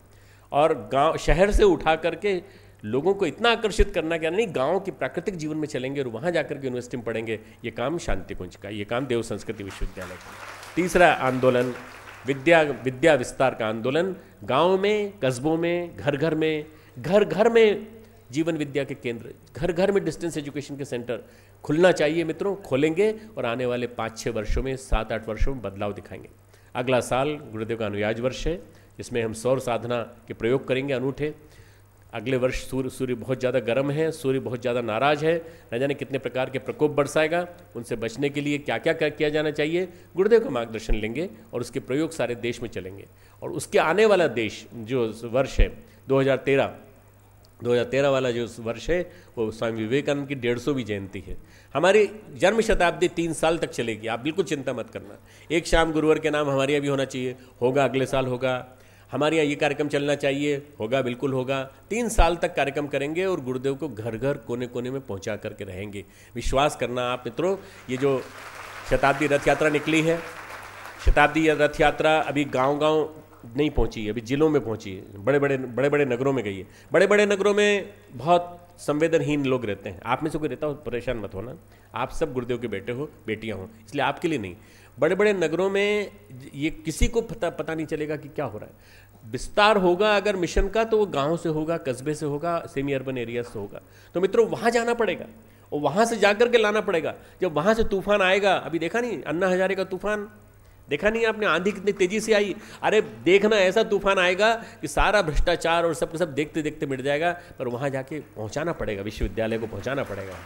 और शहर से उठा करके लोगों को इतना आकर्षित करना क्या नहीं, गांव के प्राकृतिक जीवन में चलेंगे और वहां जाकर के यूनिवर्सिटी में पढ़ेंगे। ये काम शांति कुंज का, ये काम देव संस्कृति विश्वविद्यालय का। तीसरा आंदोलन, विद्या विस्तार का आंदोलन। गांव में, कस्बों में, घर घर में जीवन विद्या के केंद्र, घर में डिस्टेंस एजुकेशन के सेंटर खुलना चाहिए। मित्रों, खोलेंगे और आने वाले 5-6 वर्षों में, 7-8 वर्षों में बदलाव दिखाएंगे। अगला साल गुरुदेव का अनुयाज वर्ष है, जिसमें हम सौर साधना के प्रयोग करेंगे अनूठे। अगले वर्ष सूर्य बहुत ज़्यादा गर्म है, सूर्य बहुत ज़्यादा नाराज है, न जाने कितने प्रकार के प्रकोप बरसाएगा। उनसे बचने के लिए क्या क्या किया जाना चाहिए, गुरुदेव का मार्गदर्शन लेंगे और उसके प्रयोग सारे देश में चलेंगे। और उसके आने वाला देश जो वर्ष है 2013 वाला जो वर्ष है, वो स्वामी विवेकानंद की 150वीं जयंती है। हमारी जन्म शताब्दी 3 साल तक चलेगी, आप बिल्कुल चिंता मत करना। एक शाम गुरुवर के नाम हमारे यहाँ भी होना चाहिए, होगा, अगले साल होगा। हमारे यहाँ ये कार्यक्रम चलना चाहिए, होगा, बिल्कुल होगा। 3 साल तक कार्यक्रम करेंगे और गुरुदेव को घर घर कोने कोने में पहुँचा करके रहेंगे। विश्वास करना आप मित्रों, ये जो शताब्दी रथ यात्रा निकली है, शताब्दी रथ यात्रा अभी गांव नहीं पहुंची है, अभी जिलों में पहुंची है, बड़े बड़े नगरों में गई है। बड़े नगरों में बहुत संवेदनहीन लोग रहते हैं। आप में से कोई रहता हो, परेशान मत होना, आप सब गुरुदेव के बेटे हो, बेटियां हो, इसलिए आपके लिए नहीं। बड़े नगरों में ये किसी को पता नहीं चलेगा कि क्या हो रहा है। विस्तार होगा अगर मिशन का, तो वो गांव से होगा, कस्बे से होगा, सेमी अर्बन एरिया से होगा। तो मित्रों, वहाँ जाना पड़ेगा और वहाँ से जाकर के लाना पड़ेगा। जब वहाँ से तूफान आएगा, अभी देखा नहीं अन्ना हजारे का तूफान, देखा नहीं आपने, आंधी कितनी तेजी से आई। अरे देखना, ऐसा तूफान आएगा कि सारा भ्रष्टाचार और सब देखते देखते मिट जाएगा। पर वहाँ जाके पहुँचाना पड़ेगा, विश्वविद्यालय को पहुँचाना पड़ेगा।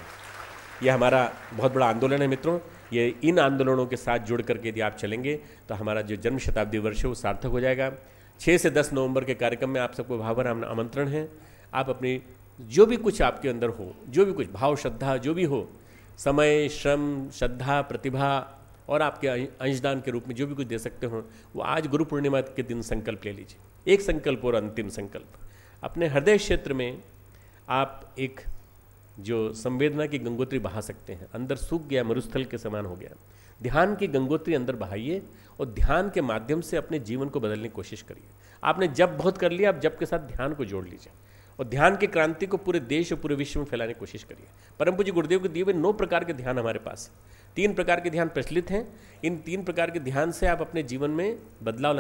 ये हमारा बहुत बड़ा आंदोलन है मित्रों। ये इन आंदोलनों के साथ जुड़ करके यदि आप चलेंगे तो हमारा जो जन्म शताब्दी वर्ष है वो सार्थक हो जाएगा। 6 से 10 नवंबर के कार्यक्रम में आप सबको भावर आमंत्रण है। आप अपनी जो भी कुछ आपके अंदर हो, जो भी कुछ भाव श्रद्धा जो भी हो, समय श्रम श्रद्धा प्रतिभा और आपके अंशदान के रूप में जो भी कुछ दे सकते हो, वो आज गुरु पूर्णिमा के दिन संकल्प ले लीजिए। एक संकल्प और अंतिम संकल्प, अपने हृदय क्षेत्र में आप एक जो संवेदना की गंगोत्री बहा सकते हैं। अंदर सूख गया, मरुस्थल के समान हो गया, ध्यान की गंगोत्री अंदर बहाइए और ध्यान के माध्यम से अपने जीवन को बदलने की कोशिश करिए। आपने जप बहुत कर लिया, आप जप के साथ ध्यान को जोड़ लीजिए और ध्यान की क्रांति को पूरे देश और पूरे विश्व में फैलाने की कोशिश करिए। परम पूज्य गुरुदेव के दिए हुए 9 प्रकार के ध्यान हमारे पास, 3 प्रकार के ध्यान प्रचलित हैं। इन 3 प्रकार के ध्यान से आप अपने जीवन में बदलाव लाने